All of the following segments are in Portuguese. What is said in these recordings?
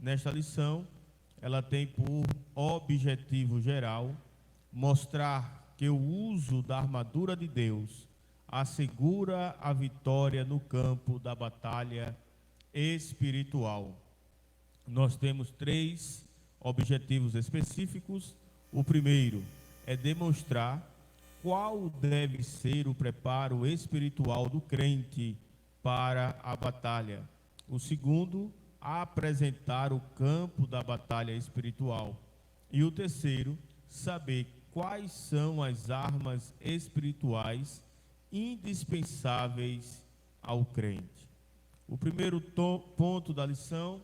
nesta lição, ela tem por objetivo geral mostrar que o uso da armadura de Deus assegura a vitória no campo da batalha espiritual. Nós temos 3 objetivos específicos. O primeiro é demonstrar qual deve ser o preparo espiritual do crente para a batalha. O segundo, apresentar o campo da batalha espiritual. E o terceiro, saber quais são as armas espirituais indispensáveis ao crente. O primeiro ponto da lição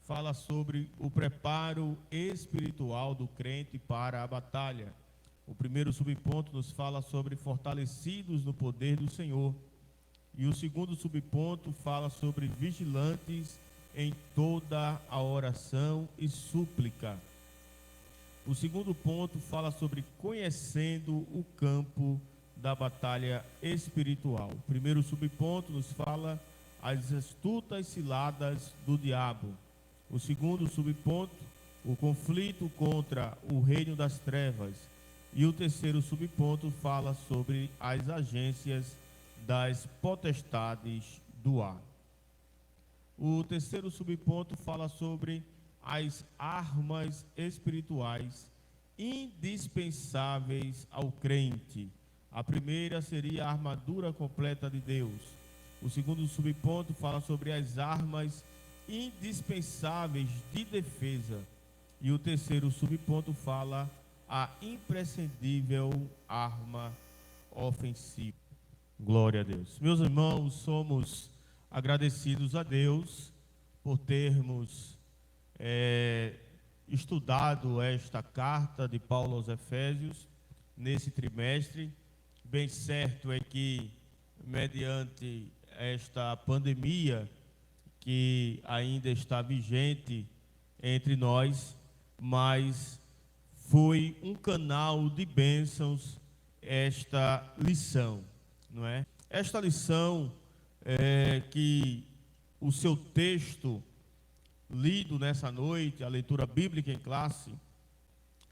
fala sobre o preparo espiritual do crente para a batalha. O primeiro subponto nos fala sobre fortalecidos no poder do Senhor. E o segundo subponto fala sobre vigilantes em toda a oração e súplica. O segundo ponto fala sobre conhecendo o campo da batalha espiritual. O primeiro subponto nos fala as astutas ciladas do diabo. O segundo subponto, o conflito contra o reino das trevas. E o terceiro subponto fala sobre as agências das potestades do ar. O terceiro subponto fala sobre as armas espirituais indispensáveis ao crente. A primeira seria a armadura completa de Deus. O segundo subponto fala sobre as armas indispensáveis de defesa. E o terceiro subponto fala a imprescindível arma ofensiva. Glória a Deus. Meus irmãos, somos agradecidos a Deus por termos estudado esta carta de Paulo aos Efésios nesse trimestre. Bem certo é que, mediante esta pandemia que ainda está vigente entre nós, mas foi um canal de bênçãos esta lição, não é? Esta lição que o seu texto lido nessa noite, a leitura bíblica em classe,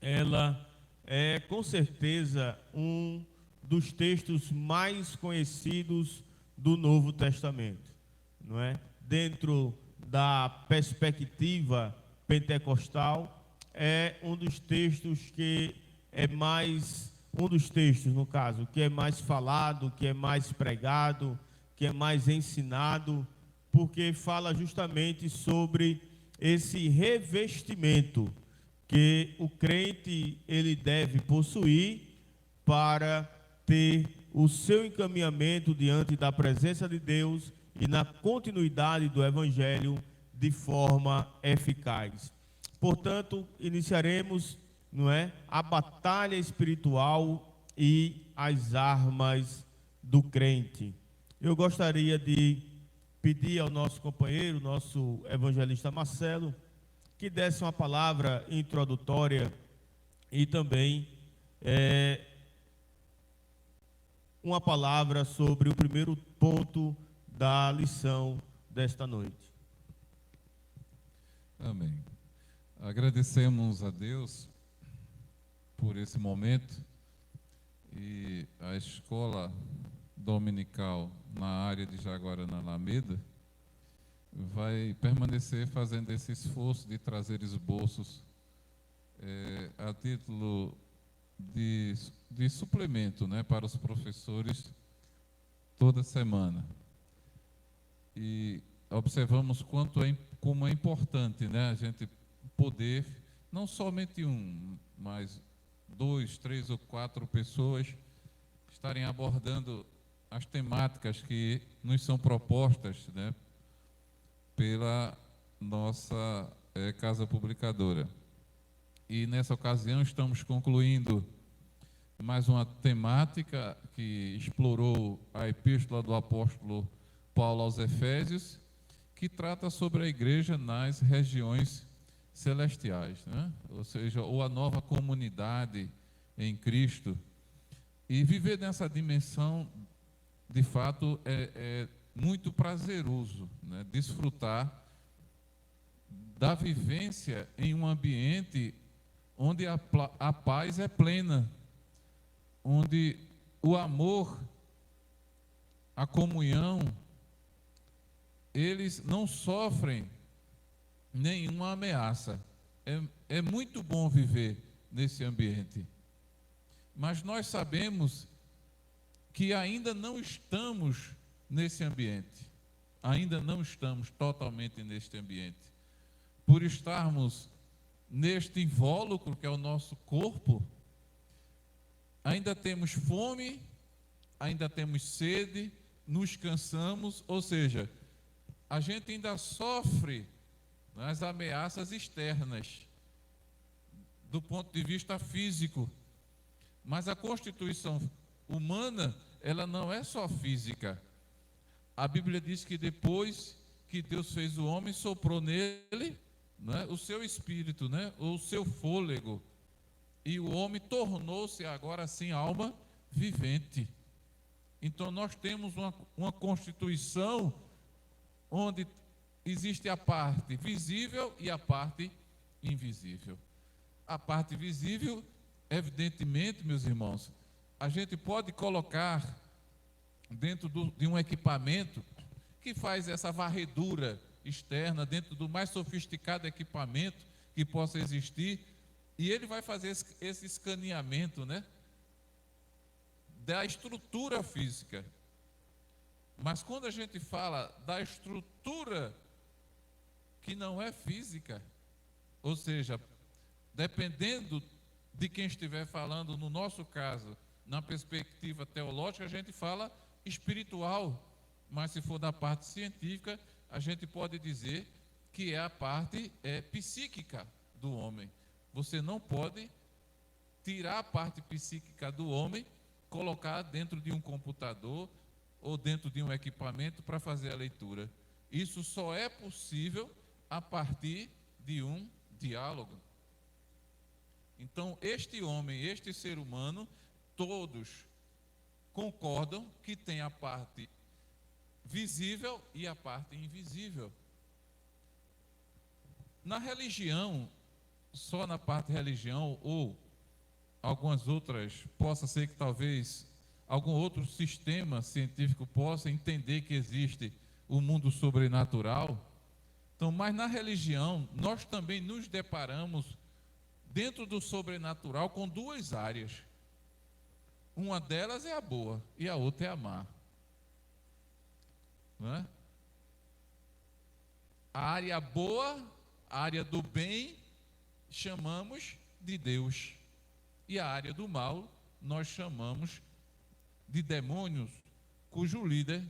ela é com certeza um dos textos mais conhecidos do Novo Testamento, não é? Dentro da perspectiva pentecostal, é um dos textos que é mais, um dos textos, no caso, que é mais falado, que é mais pregado, que é mais ensinado, porque fala justamente sobre esse revestimento que o crente ele deve possuir para ter o seu encaminhamento diante da presença de Deus e na continuidade do Evangelho de forma eficaz. Portanto, iniciaremos, não é, a batalha espiritual e as armas do crente. Eu gostaria de pedir ao nosso companheiro, nosso evangelista Marcelo, que desse uma palavra introdutória e também uma palavra sobre o primeiro ponto da lição desta noite. Amém. Agradecemos a Deus por esse momento e a escola dominical na área de Jaguarana Alameda vai permanecer fazendo esse esforço de trazer esboços a título de suplemento, né, para os professores toda semana. E observamos como é importante, né, a gente poder, não somente mas 2, 3 ou 4 pessoas estarem abordando as temáticas que nos são propostas, né, pela nossa casa publicadora. E nessa ocasião estamos concluindo mais uma temática que explorou a epístola do apóstolo Paulo aos Efésios, que trata sobre a igreja nas regiões celestiais, né? Ou seja, ou a nova comunidade em Cristo. E viver nessa dimensão, de fato, é muito prazeroso, né? Desfrutar da vivência em um ambiente onde a paz é plena, onde o amor, a comunhão, eles não sofrem nenhuma ameaça. É muito bom viver nesse ambiente. Mas nós sabemos que ainda não estamos nesse ambiente. Ainda não estamos totalmente neste ambiente. Por estarmos neste invólucro que é o nosso corpo, ainda temos fome, ainda temos sede, nos cansamos, ou seja, a gente ainda sofre as ameaças externas, do ponto de vista físico. Mas a constituição humana, ela não é só física. A Bíblia diz que depois que Deus fez o homem, soprou nele, né, o seu espírito, né, o seu fôlego. E o homem tornou-se agora sim alma vivente. Então nós temos uma constituição onde existe a parte visível e a parte invisível. A parte visível, evidentemente, meus irmãos, a gente pode colocar dentro de um equipamento que faz essa varredura externa, dentro do mais sofisticado equipamento que possa existir, e ele vai fazer esse escaneamento, né, da estrutura física. Mas quando a gente fala da estrutura que não é física, ou seja, dependendo de quem estiver falando, no nosso caso, na perspectiva teológica, a gente fala espiritual, mas se for da parte científica, a gente pode dizer que é a parte psíquica do homem. Você não pode tirar a parte psíquica do homem, colocar dentro de um computador ou dentro de um equipamento para fazer a leitura. Isso só é possível a partir de um diálogo. Então, este homem, este ser humano, todos concordam que tem a parte visível e a parte invisível. Na religião, só na parte religião, ou algumas outras, possa ser que talvez algum outro sistema científico possa entender que existe o mundo sobrenatural. Então, mas na religião, nós também nos deparamos dentro do sobrenatural com duas áreas. Uma delas é a boa e a outra é a má. Não é? A área boa, a área do bem, chamamos de Deus. E a área do mal, nós chamamos de demônios, cujo líder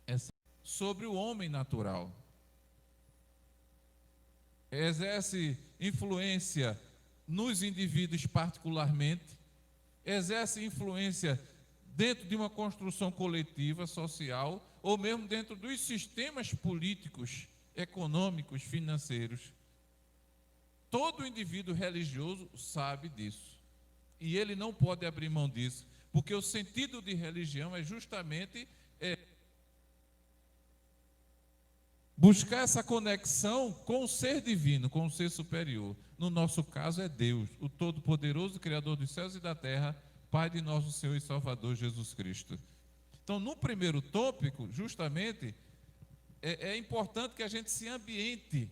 é sobre o homem natural. Exerce influência nos indivíduos particularmente, exerce influência dentro de uma construção coletiva, social, ou mesmo dentro dos sistemas políticos, econômicos, financeiros. Todo indivíduo religioso sabe disso. E ele não pode abrir mão disso, porque o sentido de religião é justamente buscar essa conexão com o ser divino, com o ser superior. No nosso caso é Deus, o Todo-Poderoso, Criador dos céus e da terra, Pai de nosso Senhor e Salvador Jesus Cristo. Então, no primeiro tópico, justamente, é importante que a gente se ambiente,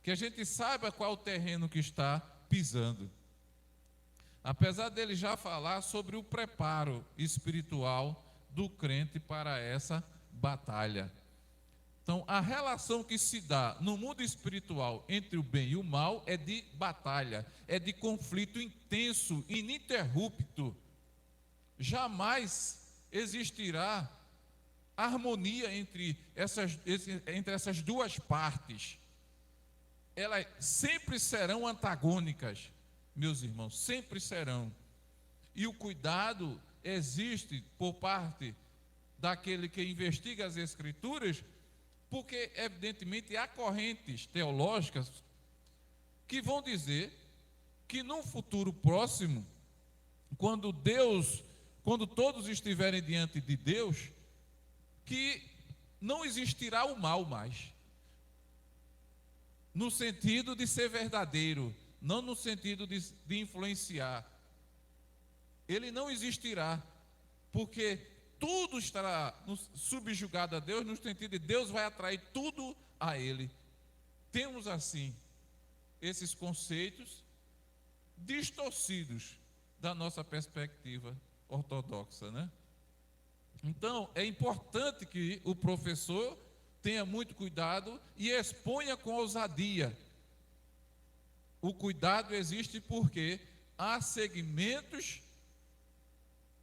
que a gente saiba qual é o terreno que está pisando. Apesar dele já falar sobre o preparo espiritual do crente para essa batalha. Então, a relação que se dá no mundo espiritual entre o bem e o mal é de batalha, é de conflito intenso, ininterrupto. Jamais existirá harmonia entre essas duas partes. Elas sempre serão antagônicas, meus irmãos, sempre serão. E o cuidado existe por parte daquele que investiga as Escrituras, porque, evidentemente, há correntes teológicas que vão dizer que num futuro próximo, quando todos estiverem diante de Deus, que não existirá o mal mais. no sentido de ser verdadeiro, não no sentido de influenciar. Ele não existirá, porque tudo estará subjugado a Deus, no sentido de Deus vai atrair tudo a Ele. Temos assim esses conceitos distorcidos da nossa perspectiva ortodoxa, né? Então, é importante que o professor tenha muito cuidado e exponha com ousadia. O cuidado existe porque há segmentos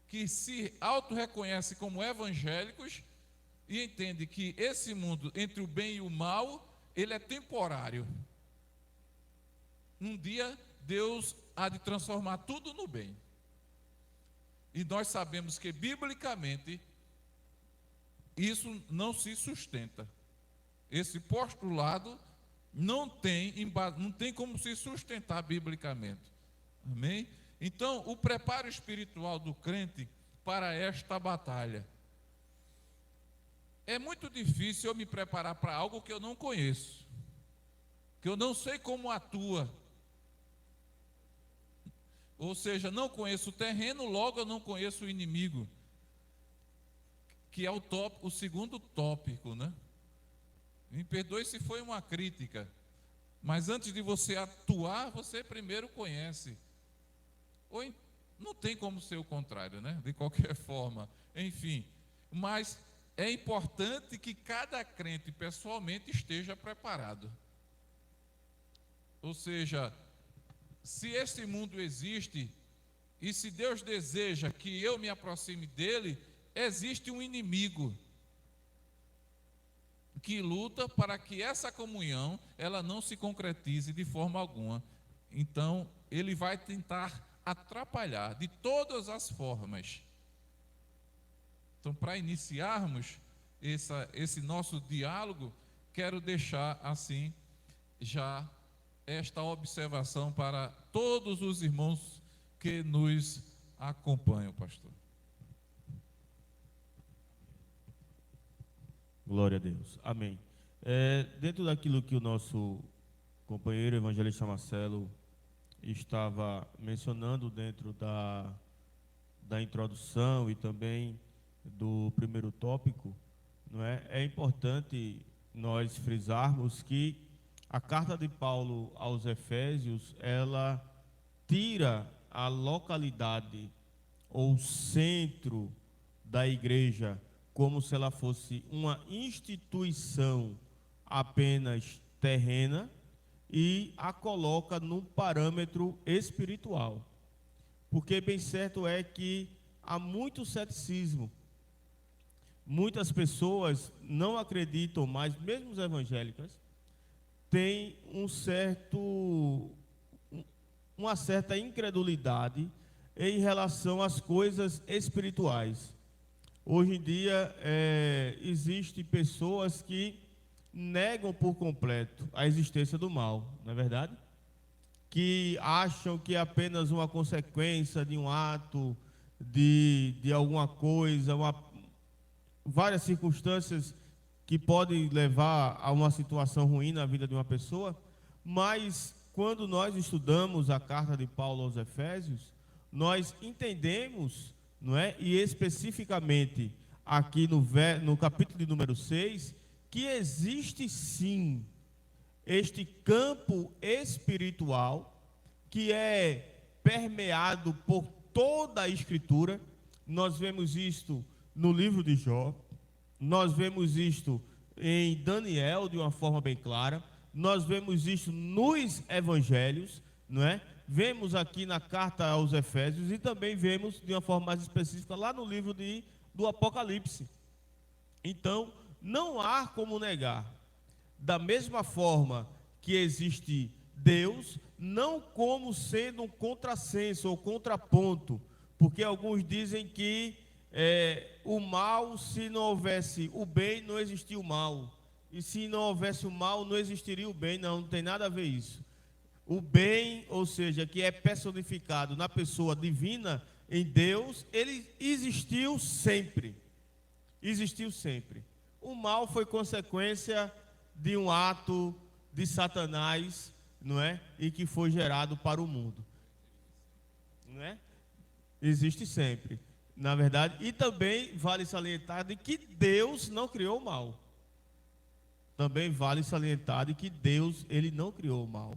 que se auto-reconhecem como evangélicos e entendem que esse mundo, entre o bem e o mal, ele é temporário. Um dia, Deus há de transformar tudo no bem. E nós sabemos que, biblicamente, isso não se sustenta. Esse postulado não tem como se sustentar biblicamente. Amém? Então, o preparo espiritual do crente para esta batalha. É muito difícil eu me preparar para algo que eu não conheço, que eu não sei como atua. Ou seja, não conheço o terreno, logo eu não conheço o inimigo, que é o segundo tópico, né? Me perdoe se foi uma crítica, mas antes de você atuar, você primeiro conhece. Ou não tem como ser o contrário, né? De qualquer forma, enfim. Mas é importante que cada crente pessoalmente esteja preparado. Ou seja, se esse mundo existe, e se Deus deseja que eu me aproxime dele, existe um inimigo que luta para que essa comunhão ela não se concretize de forma alguma. Então, ele vai tentar atrapalhar de todas as formas. Então, para iniciarmos esse nosso diálogo, quero deixar assim já esta observação para todos os irmãos que nos acompanham, pastor. Glória a Deus. Amém. Dentro daquilo que o nosso companheiro evangelista Marcelo estava mencionando dentro da introdução e também do primeiro tópico, não é? É importante nós frisarmos que a carta de Paulo aos Efésios, ela tira a localidade ou centro da igreja como se ela fosse uma instituição apenas terrena e a coloca num parâmetro espiritual. Porque bem certo é que há muito ceticismo. Muitas pessoas não acreditam mais, mesmo os evangélicas, têm uma certa incredulidade em relação às coisas espirituais. Hoje em dia, existem pessoas que negam por completo a existência do mal, não é verdade? Que acham que é apenas uma consequência de um ato, de alguma coisa, várias circunstâncias que podem levar a uma situação ruim na vida de uma pessoa, mas quando nós estudamos a carta de Paulo aos Efésios, nós entendemos, não é? E especificamente aqui no capítulo de número 6, que existe sim este campo espiritual que é permeado por toda a Escritura. Nós vemos isto no livro de Jó, nós vemos isto em Daniel de uma forma bem clara, nós vemos isto nos evangelhos, não é? Vemos aqui na carta aos Efésios e também vemos de uma forma mais específica lá no livro do Apocalipse. Então, não há como negar, da mesma forma que existe Deus, não como sendo um contrassenso ou contraponto, porque alguns dizem que o mal, se não houvesse o bem, não existia o mal, e se não houvesse o mal, não existiria o bem. Não tem nada a ver isso. O bem, ou seja, que é personificado na pessoa divina, em Deus, ele existiu sempre. Existiu sempre. O mal foi consequência de um ato de Satanás, não é? E que foi gerado para o mundo, não é? Existe sempre, na verdade. E também vale salientar de que Deus não criou o mal. Também vale salientar de que Deus, ele não criou o mal,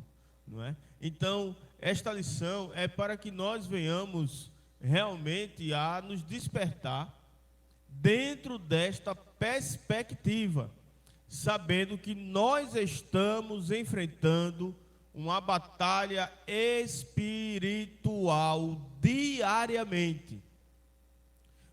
não é? Então, esta lição é para que nós venhamos realmente a nos despertar dentro desta perspectiva, sabendo que nós estamos enfrentando uma batalha espiritual diariamente.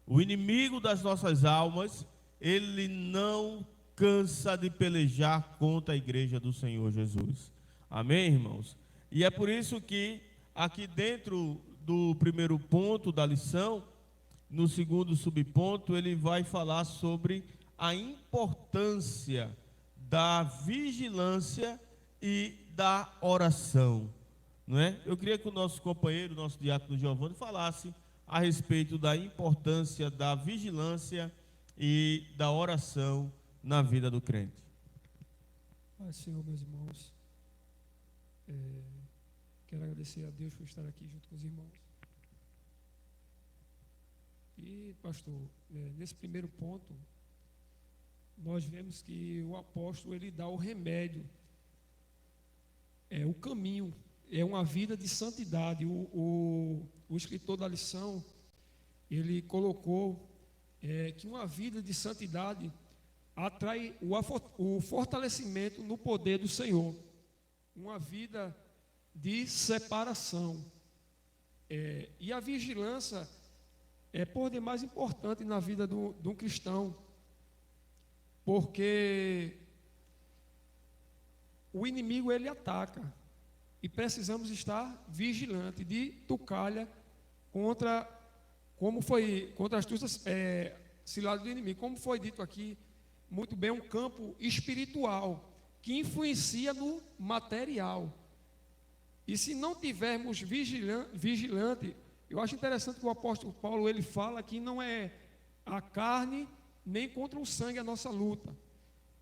O inimigo das nossas almas, ele não cansa de pelejar contra a igreja do Senhor Jesus. Amém, irmãos? E é por isso que aqui dentro do primeiro ponto da lição, no segundo subponto, ele vai falar sobre a importância da vigilância e da oração, não é? Eu queria que o nosso companheiro, o nosso diácono Giovanni, falasse a respeito da importância da vigilância e da oração na vida do crente. Pai, Senhor, meus irmãos, quero agradecer a Deus por estar aqui junto com os irmãos. E, pastor, nesse primeiro ponto, nós vemos que o apóstolo, ele dá o remédio, o caminho, é uma vida de santidade. O escritor da lição, ele colocou que uma vida de santidade atrai o fortalecimento no poder do Senhor, uma vida de separação, e a vigilância é por demais importante na vida de um cristão, porque o inimigo, ele ataca, e precisamos estar vigilantes, de tucalha contra as astúcias ciladas do inimigo, como foi dito aqui muito bem, um campo espiritual que influencia no material. E se não tivermos vigilante, eu acho interessante que o apóstolo Paulo, ele fala que não é a carne nem contra o sangue a nossa luta.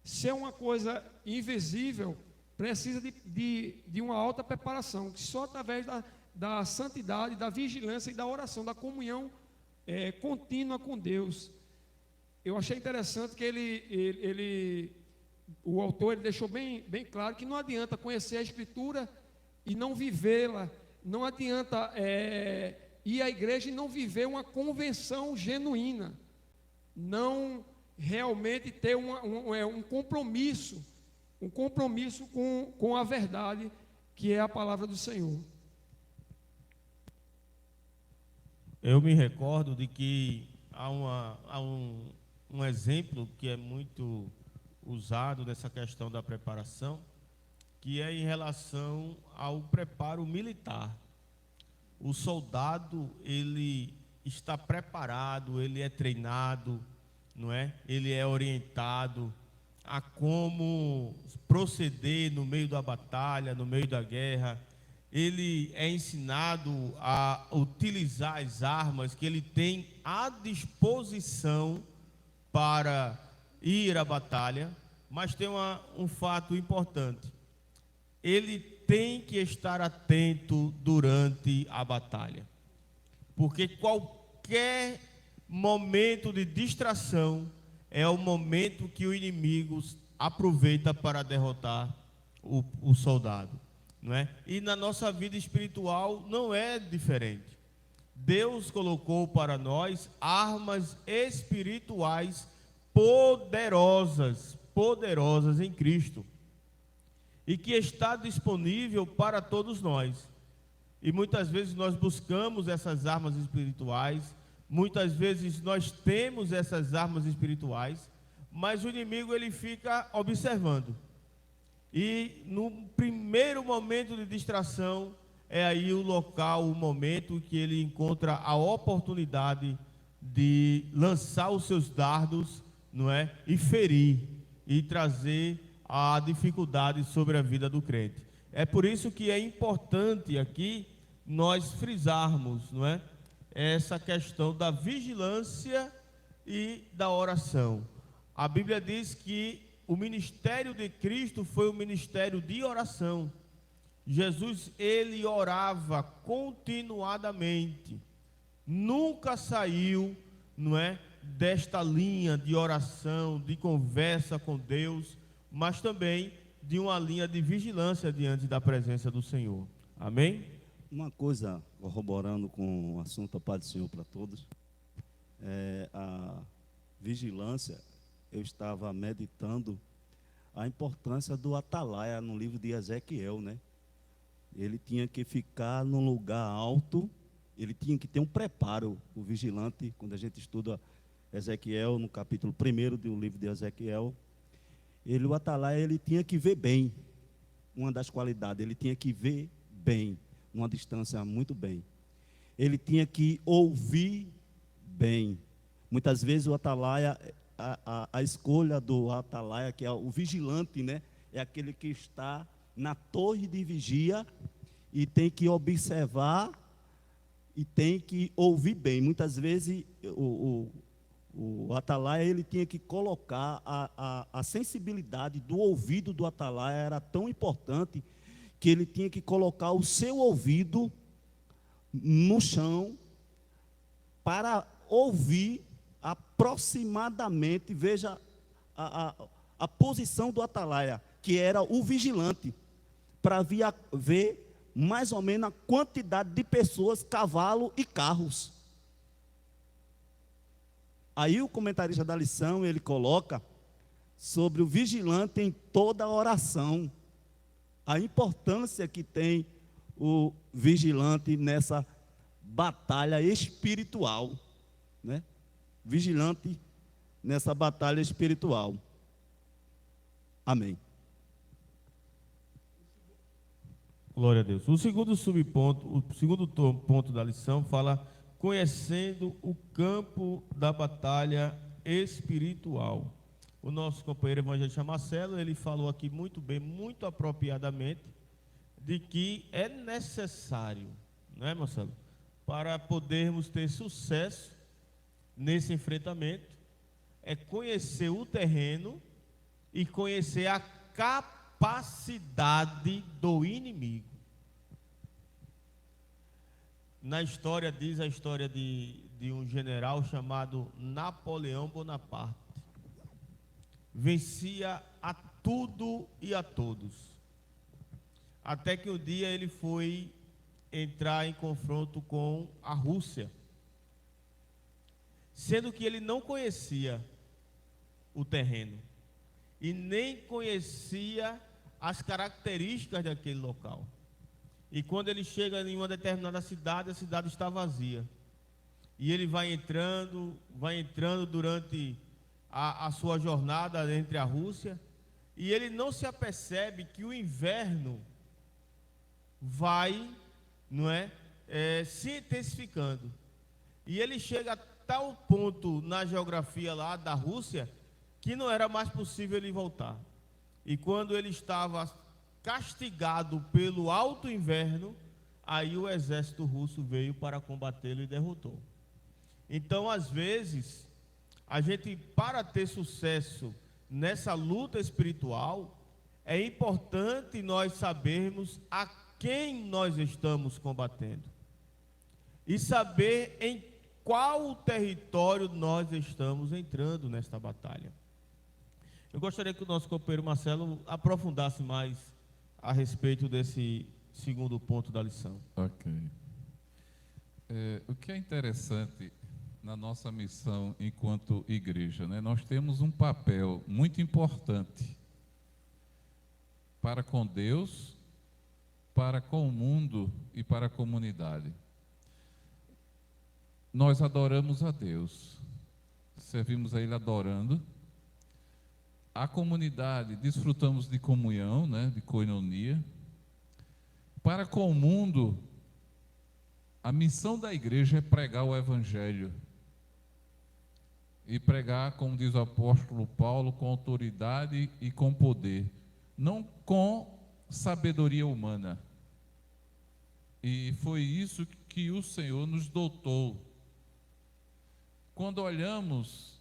Se é uma coisa invisível, precisa de uma alta preparação, que só através da santidade, da vigilância e da oração, da comunhão contínua com Deus. Eu achei interessante que o autor, ele deixou bem claro que não adianta conhecer a Escritura e não vivê-la, não adianta ir à igreja e não viver uma convenção genuína, não realmente ter um compromisso com a verdade, que é a palavra do Senhor. Eu me recordo de que há um exemplo que é muito usado nessa questão da preparação, que é em relação ao preparo militar. O soldado, ele está preparado, ele é treinado, não é? Ele é orientado a como proceder no meio da batalha, no meio da guerra. Ele é ensinado a utilizar as armas que ele tem à disposição para ir à batalha, mas tem um fato importante: ele tem que estar atento durante a batalha, porque qualquer momento de distração é o momento que o inimigo aproveita para derrotar o soldado, não é? E na nossa vida espiritual não é diferente. Deus colocou para nós armas espirituais poderosas em Cristo, e que está disponível para todos nós. E muitas vezes nós buscamos essas armas espirituais, muitas vezes nós temos essas armas espirituais, mas o inimigo, ele fica observando. E no primeiro momento de distração, é aí o local, o momento que ele encontra a oportunidade de lançar os seus dardos, não é? E ferir, e trazer a dificuldade sobre a vida do crente. É por isso que é importante aqui nós frisarmos, não é? Essa questão da vigilância e da oração. A Bíblia diz que o ministério de Cristo foi o ministério de oração. Jesus, ele orava continuadamente, nunca saiu, não é, desta linha de oração, de conversa com Deus, mas também de uma linha de vigilância diante da presença do Senhor. Amém? Uma coisa, corroborando com o assunto, a paz do Senhor para todos, a vigilância. Eu estava meditando a importância do atalaia no livro de Ezequiel, né? Ele tinha que ficar num lugar alto, ele tinha que ter um preparo, o vigilante. Quando a gente estuda Ezequiel, no capítulo 1 do livro de Ezequiel, o atalaia, ele tinha que ver bem. Uma das qualidades, ele tinha que ver bem, numa distância muito bem. Ele tinha que ouvir bem. Muitas vezes o atalaia, a escolha do atalaia, que é o vigilante, né? É aquele que está na torre de vigia e tem que observar e tem que ouvir bem. Muitas vezes o atalaia, ele tinha que colocar a sensibilidade do ouvido do atalaia, era tão importante que ele tinha que colocar o seu ouvido no chão para ouvir aproximadamente, veja a posição do atalaia, que era o vigilante, para ver mais ou menos a quantidade de pessoas, cavalo e carros. Aí o comentarista da lição, ele coloca sobre o vigilante em toda a oração, a importância que tem o vigilante nessa batalha espiritual, né? Vigilante nessa batalha espiritual. Amém. Glória a Deus. O segundo subponto, o segundo ponto da lição fala conhecendo o campo da batalha espiritual. O nosso companheiro evangelista Marcelo, ele falou aqui muito bem, muito apropriadamente, de que é necessário, não é, Marcelo, para podermos ter sucesso nesse enfrentamento, é conhecer o terreno e conhecer a capacidade do inimigo. Na história, diz a história de um general chamado Napoleão Bonaparte. Vencia a tudo e a todos. Até que um dia ele foi entrar em confronto com a Rússia, sendo que ele não conhecia o terreno e nem conhecia as características daquele local. E quando ele chega em uma determinada cidade, a cidade está vazia. E ele vai entrando durante a sua jornada entre a Rússia, e ele não se apercebe que o inverno vai, não é, se intensificando. E ele chega a tal ponto na geografia lá da Rússia que não era mais possível ele voltar. E quando ele estava castigado pelo alto inverno, aí o exército russo veio para combatê-lo e derrotou. Então, às vezes, a gente, para ter sucesso nessa luta espiritual, é importante nós sabermos a quem nós estamos combatendo e saber em qual território nós estamos entrando nesta batalha. Eu gostaria que o nosso companheiro Marcelo aprofundasse mais a respeito desse segundo ponto da lição. Ok. O que é interessante na nossa missão enquanto igreja, né? Nós temos um papel muito importante para com Deus, para com o mundo e para a comunidade. Nós adoramos a Deus, servimos a Ele adorando. A comunidade, desfrutamos de comunhão, né, de koinonia. Para com o mundo, a missão da igreja é pregar o Evangelho. E pregar, como diz o apóstolo Paulo, com autoridade e com poder, não com sabedoria humana. E foi isso que o Senhor nos dotou. Quando olhamos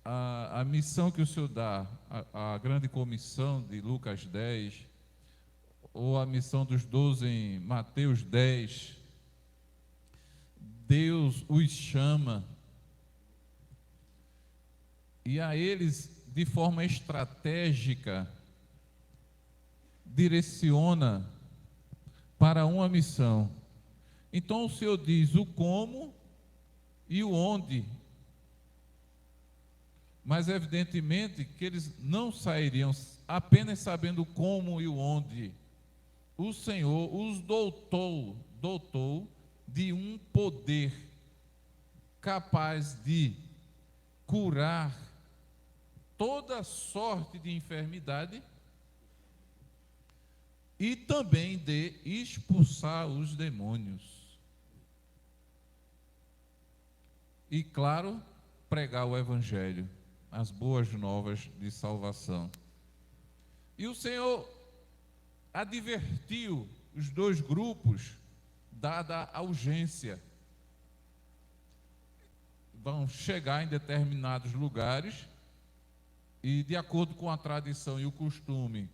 a missão que o Senhor dá, a grande comissão de Lucas 10, ou a missão dos 12 em Mateus 10, Deus os chama e a eles, de forma estratégica, direciona para uma missão. Então o Senhor diz o como e o onde, mas evidentemente que eles não sairiam apenas sabendo o como e o onde. O Senhor os dotou de um poder capaz de curar toda sorte de enfermidade e também de expulsar os demônios. E, claro, pregar o Evangelho, as boas novas de salvação. E o Senhor advertiu os dois grupos, dada a urgência. Vão chegar em determinados lugares e, de acordo com a tradição e o costume,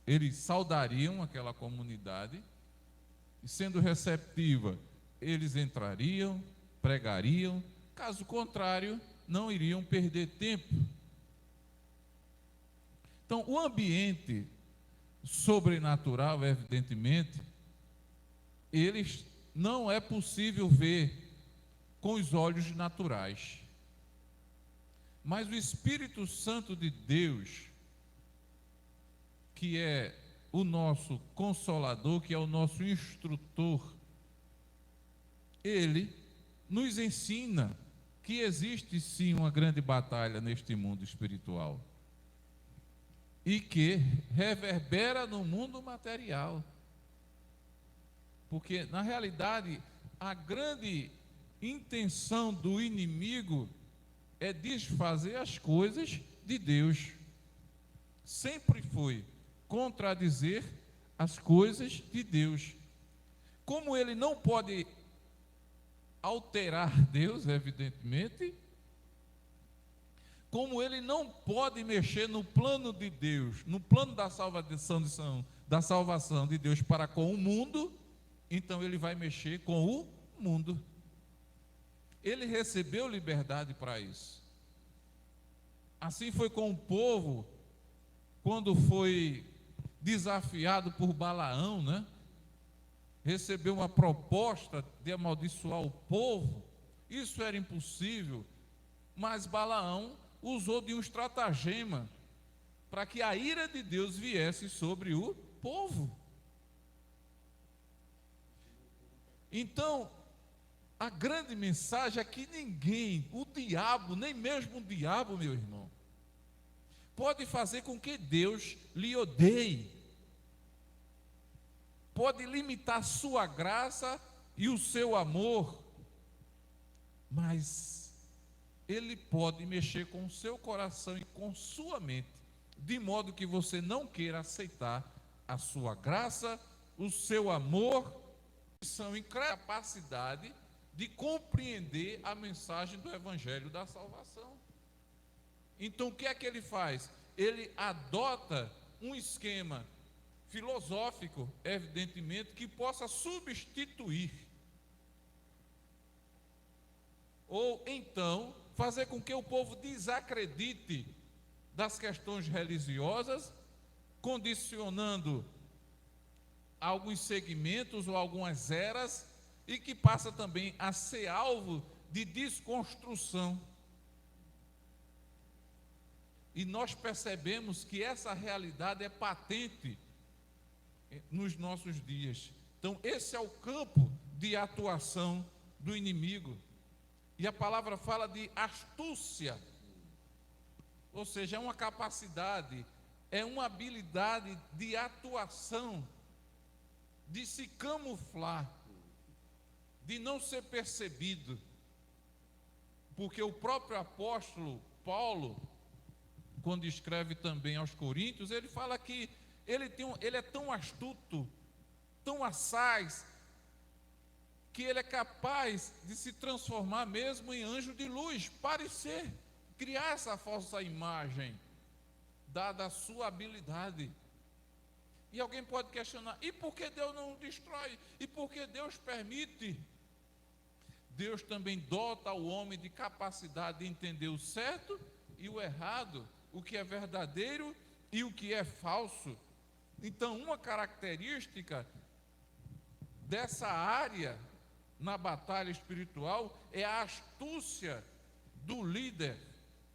eles saudariam aquela comunidade e, sendo receptiva, eles entrariam, pregariam, caso contrário, não iriam perder tempo. Então, o ambiente sobrenatural, evidentemente, eles não é possível ver com os olhos naturais. Mas o Espírito Santo de Deus, que é o nosso consolador, que é o nosso instrutor, ele nos ensina que existe sim uma grande batalha neste mundo espiritual e que reverbera no mundo material. Porque, na realidade, a grande intenção do inimigo é desfazer as coisas de Deus. Sempre foi contradizer as coisas de Deus. Como ele não pode alterar Deus, evidentemente, como ele não pode mexer no plano de Deus, no plano da salvação de Deus para com o mundo, então ele vai mexer com o mundo. Ele recebeu liberdade para isso. Assim foi com o povo, quando foi desafiado por Balaão, né? Recebeu uma proposta de amaldiçoar o povo. Isso era impossível, mas Balaão usou de um estratagema para que a ira de Deus viesse sobre o povo. Então, a grande mensagem é que ninguém, o diabo, nem mesmo o diabo, meu irmão, pode fazer com que Deus lhe odeie. Pode limitar sua graça e o seu amor, mas ele pode mexer com o seu coração e com sua mente, de modo que você não queira aceitar a sua graça, o seu amor, são incapacidade de compreender a mensagem do Evangelho da salvação. Então, o que é que ele faz? Ele adota um esquema filosófico, evidentemente, que possa substituir, ou então fazer com que o povo desacredite das questões religiosas, condicionando alguns segmentos ou algumas eras, e que passa também a ser alvo de desconstrução. E nós percebemos que essa realidade é patente nos nossos dias. Então, esse é o campo de atuação do inimigo. E a palavra fala de astúcia, ou seja, é uma capacidade, é uma habilidade de atuação, de se camuflar, de não ser percebido. Porque o próprio apóstolo Paulo, quando escreve também aos Coríntios, ele fala que ele é tão astuto, tão assaz, que ele é capaz de se transformar mesmo em anjo de luz, parecer criar essa falsa imagem, dada a sua habilidade. E alguém pode questionar, e por que Deus não destrói? E por que Deus permite? Deus também dota o homem de capacidade de entender o certo e o errado, o que é verdadeiro e o que é falso. Então, uma característica dessa área na batalha espiritual é a astúcia do líder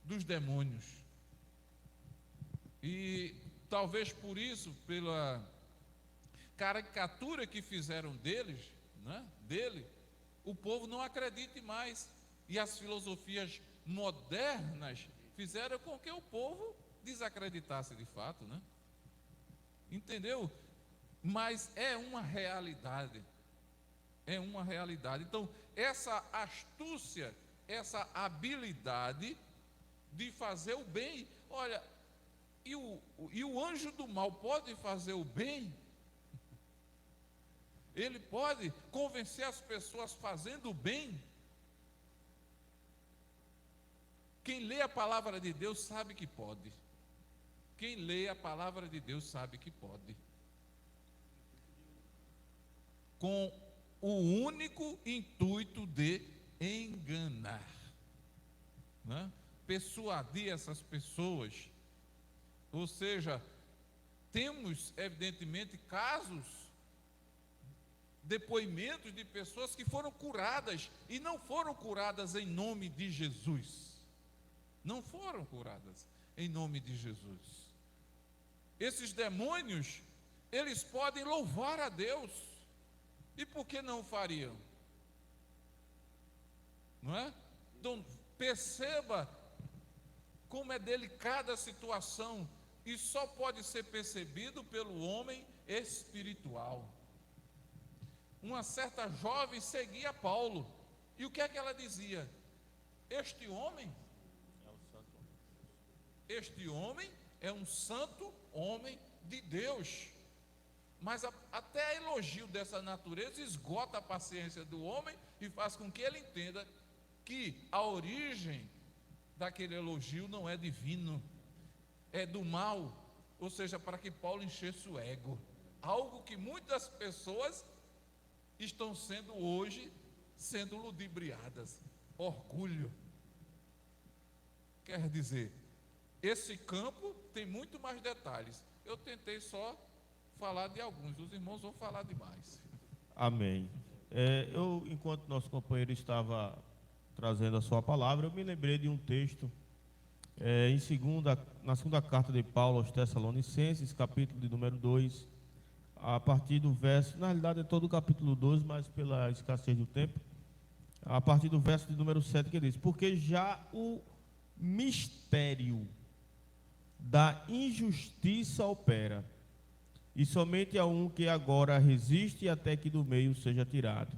dos demônios. E talvez por isso, pela caricatura que fizeram dele, o povo não acredite mais. E as filosofias modernas fizeram com que o povo desacreditasse de fato, né? Entendeu? Mas é uma realidade. É uma realidade. Então, essa astúcia, essa habilidade de fazer o bem, olha, e o anjo do mal pode fazer o bem? Ele pode convencer as pessoas fazendo o bem? Quem lê a palavra de Deus sabe que pode. Quem lê a palavra de Deus sabe que pode. Com o único intuito de enganar, né? Persuadir essas pessoas. Ou seja, temos evidentemente casos, depoimentos de pessoas que foram curadas e não foram curadas em nome de Jesus. Não foram curadas em nome de Jesus. Esses demônios, eles podem louvar a Deus. E por que não fariam? Não é? Então, perceba como é delicada a situação e só pode ser percebido pelo homem espiritual. Uma certa jovem seguia Paulo. E o que é que ela dizia? Este homem é um santo homem de Deus. Mas até elogio dessa natureza esgota a paciência do homem e faz com que ele entenda que a origem daquele elogio não é divino, é do mal, ou seja, para que Paulo enchesse o ego. Algo que muitas pessoas estão sendo hoje, sendo ludibriadas. Orgulho. Quer dizer, esse campo tem muito mais detalhes. Eu tentei só falar de alguns, os irmãos vão falar demais. Amém. Eu, enquanto nosso companheiro estava trazendo a sua palavra, eu me lembrei de um texto na segunda carta de Paulo aos Tessalonicenses, capítulo de número 2, a partir do verso, na realidade é todo o capítulo 2, mas pela escassez do tempo, a partir do verso de número 7, que diz: porque já o mistério da injustiça opera, e somente há um que agora resiste até que do meio seja tirado.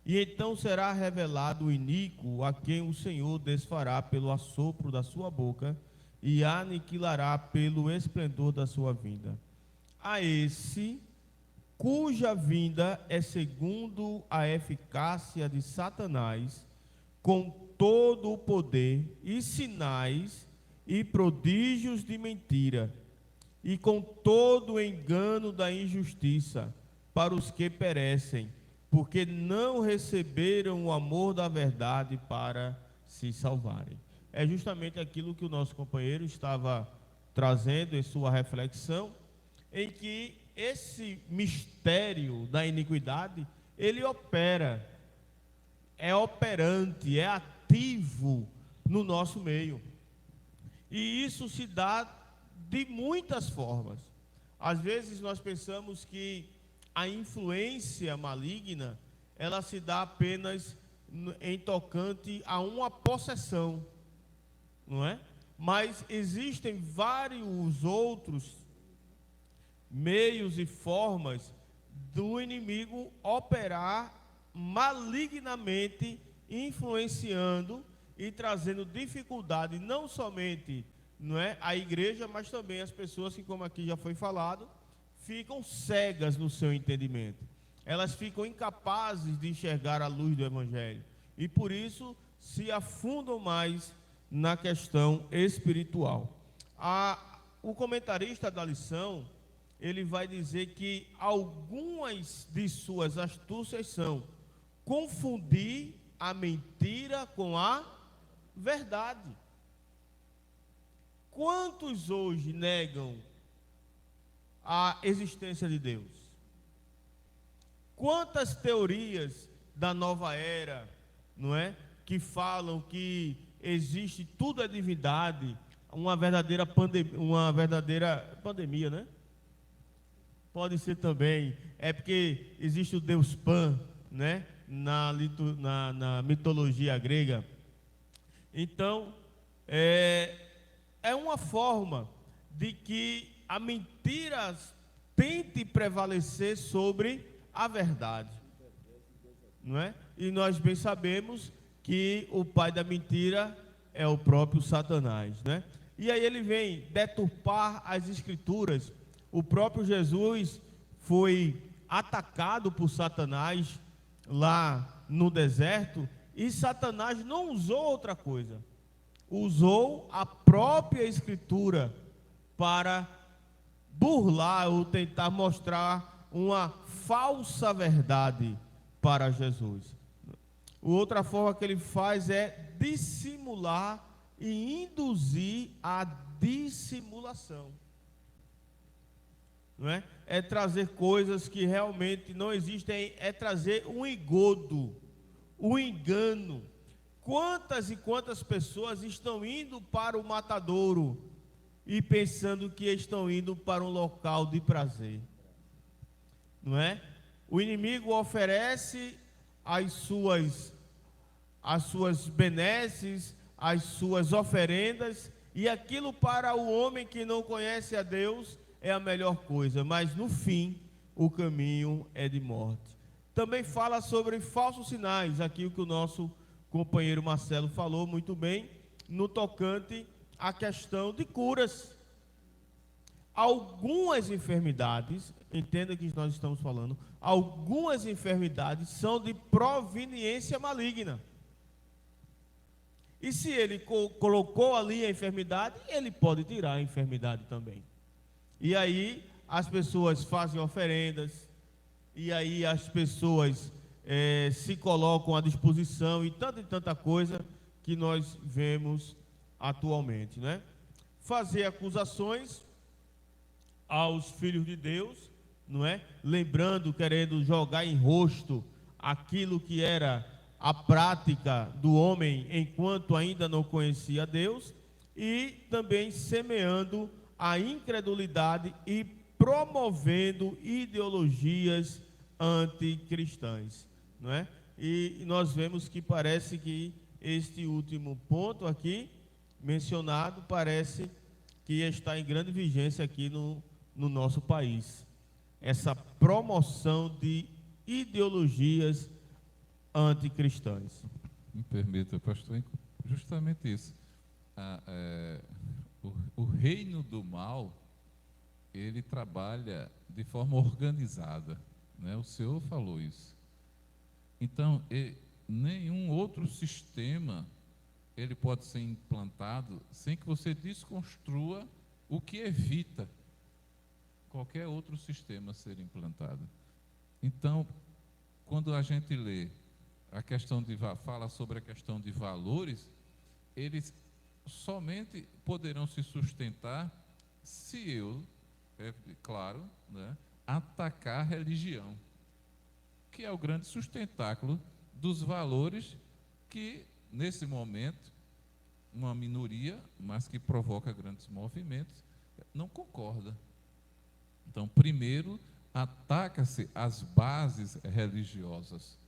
E então será revelado o iníquo, a quem o Senhor desfará pelo assopro da sua boca e aniquilará pelo esplendor da sua vinda. A esse, cuja vinda é segundo a eficácia de Satanás, com todo o poder e sinais e prodígios de mentira, e com todo o engano da injustiça, para os que perecem, porque não receberam o amor da verdade para se salvarem. É justamente aquilo que o nosso companheiro estava trazendo em sua reflexão, em que esse mistério da iniquidade, ele opera, é operante, é ativo no nosso meio. E isso se dá de muitas formas. Às vezes nós pensamos que a influência maligna, ela se dá apenas em tocante a uma possessão, não é? Mas existem vários outros meios e formas do inimigo operar malignamente, influenciando e trazendo dificuldade, não somente, não é, a igreja, mas também as pessoas que, como aqui já foi falado, ficam cegas no seu entendimento. Elas ficam incapazes de enxergar a luz do Evangelho. E por isso se afundam mais na questão espiritual. O comentarista da lição, ele vai dizer que algumas de suas astúcias são confundir a mentira com a verdade. Quantos hoje negam a existência de Deus? Quantas teorias da nova era, não é, que falam que existe tudo é divindade, uma verdadeira pandemia, né? Pode ser também, é porque existe o Deus Pan, né? Na mitologia grega. Então, é uma forma de que a mentira tente prevalecer sobre a verdade, não é? E nós bem sabemos que o pai da mentira é o próprio Satanás, né? E aí ele vem deturpar as escrituras. O próprio Jesus foi atacado por Satanás lá no deserto, e Satanás não usou outra coisa, usou a própria escritura para burlar ou tentar mostrar uma falsa verdade para Jesus. Outra forma que ele faz é dissimular e induzir a dissimulação, não é? É trazer coisas que realmente não existem, é trazer um engodo, um engano. Quantas e quantas pessoas estão indo para o matadouro e pensando que estão indo para um local de prazer, não é? O inimigo oferece as suas benesses, as suas oferendas, e aquilo para o homem que não conhece a Deus é a melhor coisa, mas no fim o caminho é de morte. Também fala sobre falsos sinais, aqui o que o nosso companheiro Marcelo falou muito bem, no tocante à questão de curas. Algumas enfermidades, entenda que nós estamos falando, algumas enfermidades são de proveniência maligna. E se ele colocou ali a enfermidade, ele pode tirar a enfermidade também. E aí as pessoas fazem oferendas, e aí as pessoas se colocam à disposição, e tanta coisa que nós vemos atualmente, né? Fazer acusações aos filhos de Deus, não é? Lembrando, querendo jogar em rosto aquilo que era a prática do homem enquanto ainda não conhecia Deus, e também semeando a incredulidade e promovendo ideologias anticristãs, não é? E nós vemos que parece que este último ponto aqui mencionado parece que está em grande vigência aqui no nosso país, essa promoção de ideologias anticristãs. Me permita, pastor, justamente isso. O reino do mal, ele trabalha de forma organizada, né? O Senhor falou isso. Então, nenhum outro sistema ele pode ser implantado sem que você desconstrua o que evita qualquer outro sistema ser implantado. Então, quando a gente lê fala sobre a questão de valores, eles somente poderão se sustentar se eu, claro, né, atacar a religião, que é o grande sustentáculo dos valores que, nesse momento, uma minoria, mas que provoca grandes movimentos, não concorda. Então, primeiro, ataca-se as bases religiosas,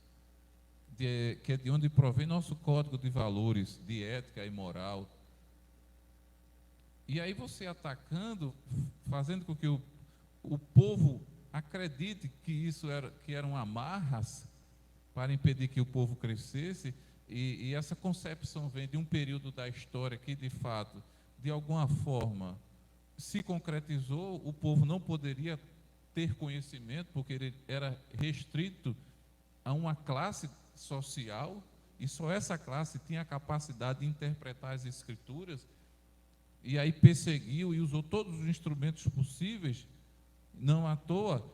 que é de onde provém nosso código de valores, de ética e moral. E aí você atacando, fazendo com que o povo acredite que eram amarras para impedir que o povo crescesse, e essa concepção vem de um período da história que, de fato, de alguma forma, se concretizou. O povo não poderia ter conhecimento, porque ele era restrito a uma classe social, e só essa classe tinha a capacidade de interpretar as Escrituras, e aí perseguiu e usou todos os instrumentos possíveis. Não à toa,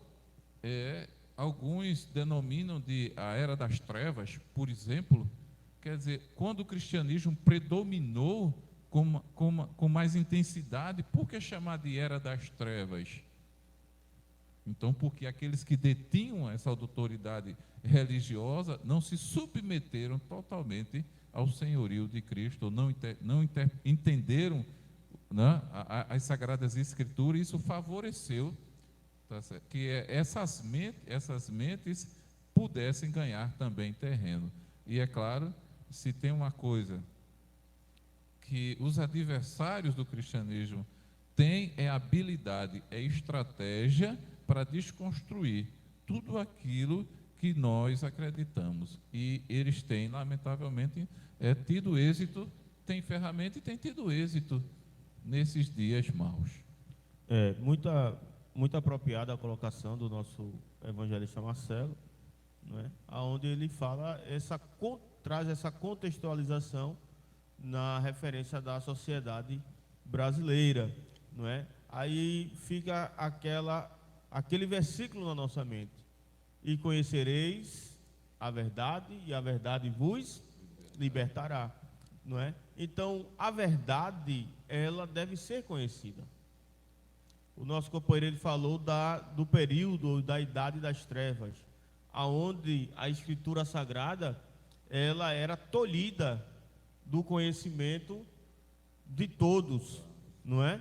alguns denominam de a Era das Trevas, por exemplo. Quer dizer, quando o cristianismo predominou com mais intensidade, por que chamar de Era das Trevas? Então, porque aqueles que detinham essa autoridade religiosa não se submeteram totalmente ao senhorio de Cristo, não entenderam, né, as Sagradas Escrituras, e isso favoreceu, tá certo, que essas mentes pudessem ganhar também terreno. E é claro, se tem uma coisa que os adversários do cristianismo têm, é habilidade, é estratégia para desconstruir tudo aquilo que nós acreditamos. E eles têm, lamentavelmente, tido êxito, têm ferramenta e têm tido êxito nesses dias maus. Muito apropriada a colocação do nosso evangelista Marcelo, não é? Onde ele fala traz essa contextualização na referência da sociedade brasileira, não é? Aí fica aquele versículo na nossa mente: e conhecereis a verdade, e a verdade vos libertará, não é? Então, a verdade, ela deve ser conhecida. O nosso companheiro, ele falou do período, da idade das trevas, aonde a Escritura Sagrada, ela era tolhida do conhecimento de todos, não é?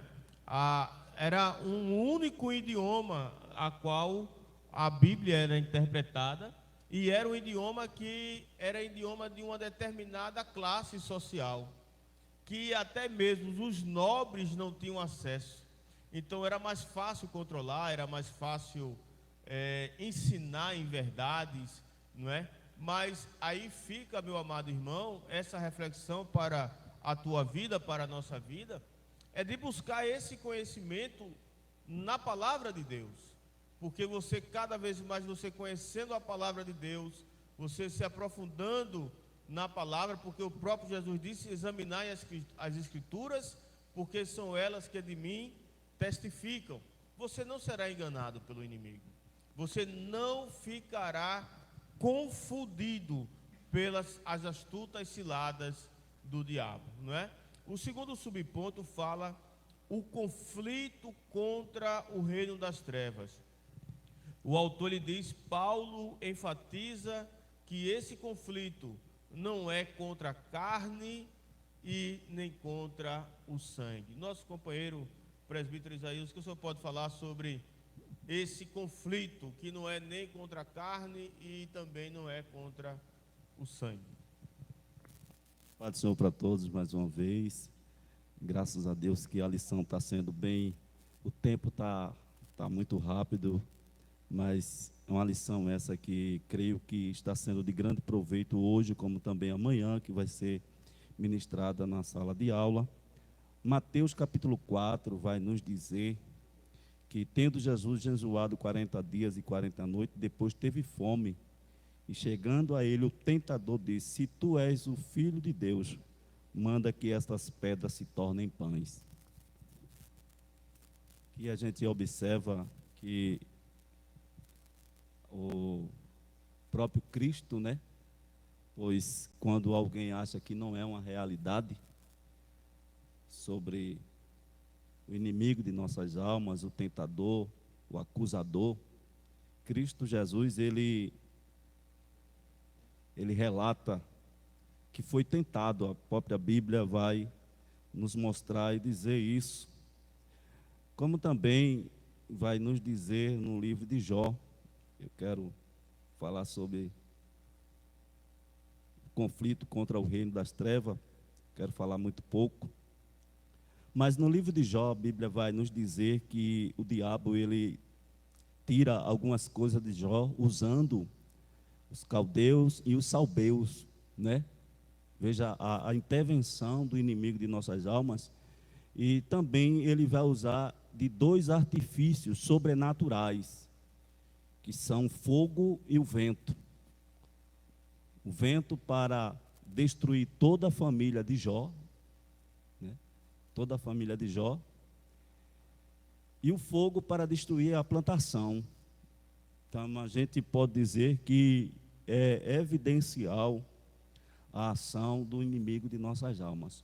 Era um único idioma a qual a Bíblia era interpretada, e era um idioma que era idioma de uma determinada classe social, que até mesmo os nobres não tinham acesso. Então era mais fácil controlar, era mais fácil ensinar em verdades, não é? Mas aí fica, meu amado irmão, essa reflexão para a tua vida, para a nossa vida, é de buscar esse conhecimento na palavra de Deus. Porque você, cada vez mais, você conhecendo a palavra de Deus, você se aprofundando na palavra, porque o próprio Jesus disse: examinai as Escrituras, porque são elas que de mim testificam. Você não será enganado pelo inimigo. Você não ficará confundido pelas as astutas ciladas do diabo, não é? O segundo subponto fala o conflito contra o reino das trevas. O autor lhe diz, Paulo enfatiza que esse conflito não é contra a carne e nem contra o sangue. Nosso companheiro presbítero Isaías, que o senhor pode falar sobre esse conflito que não é nem contra a carne e também não é contra o sangue? Paz do Senhor para todos mais uma vez. Graças a Deus que a lição está sendo bem. O tempo está muito rápido, mas é uma lição essa que creio que está sendo de grande proveito hoje, como também amanhã, que vai ser ministrada na sala de aula. Mateus capítulo 4 vai nos dizer que, tendo Jesus jejuado 40 dias e 40 noites, depois teve fome, e chegando a ele o tentador disse: se tu és o Filho de Deus, manda que estas pedras se tornem pães. E a gente observa que o próprio Cristo, né? Pois quando alguém acha que não é uma realidade sobre o inimigo de nossas almas, o tentador, o acusador, Cristo Jesus, ele relata que foi tentado. A própria Bíblia vai nos mostrar e dizer isso, como também vai nos dizer no livro de Jó. Eu quero falar sobre o conflito contra o reino das trevas, quero falar muito pouco, mas no livro de Jó a Bíblia vai nos dizer que o diabo, ele tira algumas coisas de Jó usando os caldeus e os salbeus, né? Veja a intervenção do inimigo de nossas almas. E também ele vai usar de dois artifícios sobrenaturais, que são o fogo e o vento. O vento para destruir toda a família de Jó, né? Toda a família de Jó, e o fogo para destruir a plantação. Então, a gente pode dizer que é evidencial a ação do inimigo de nossas almas.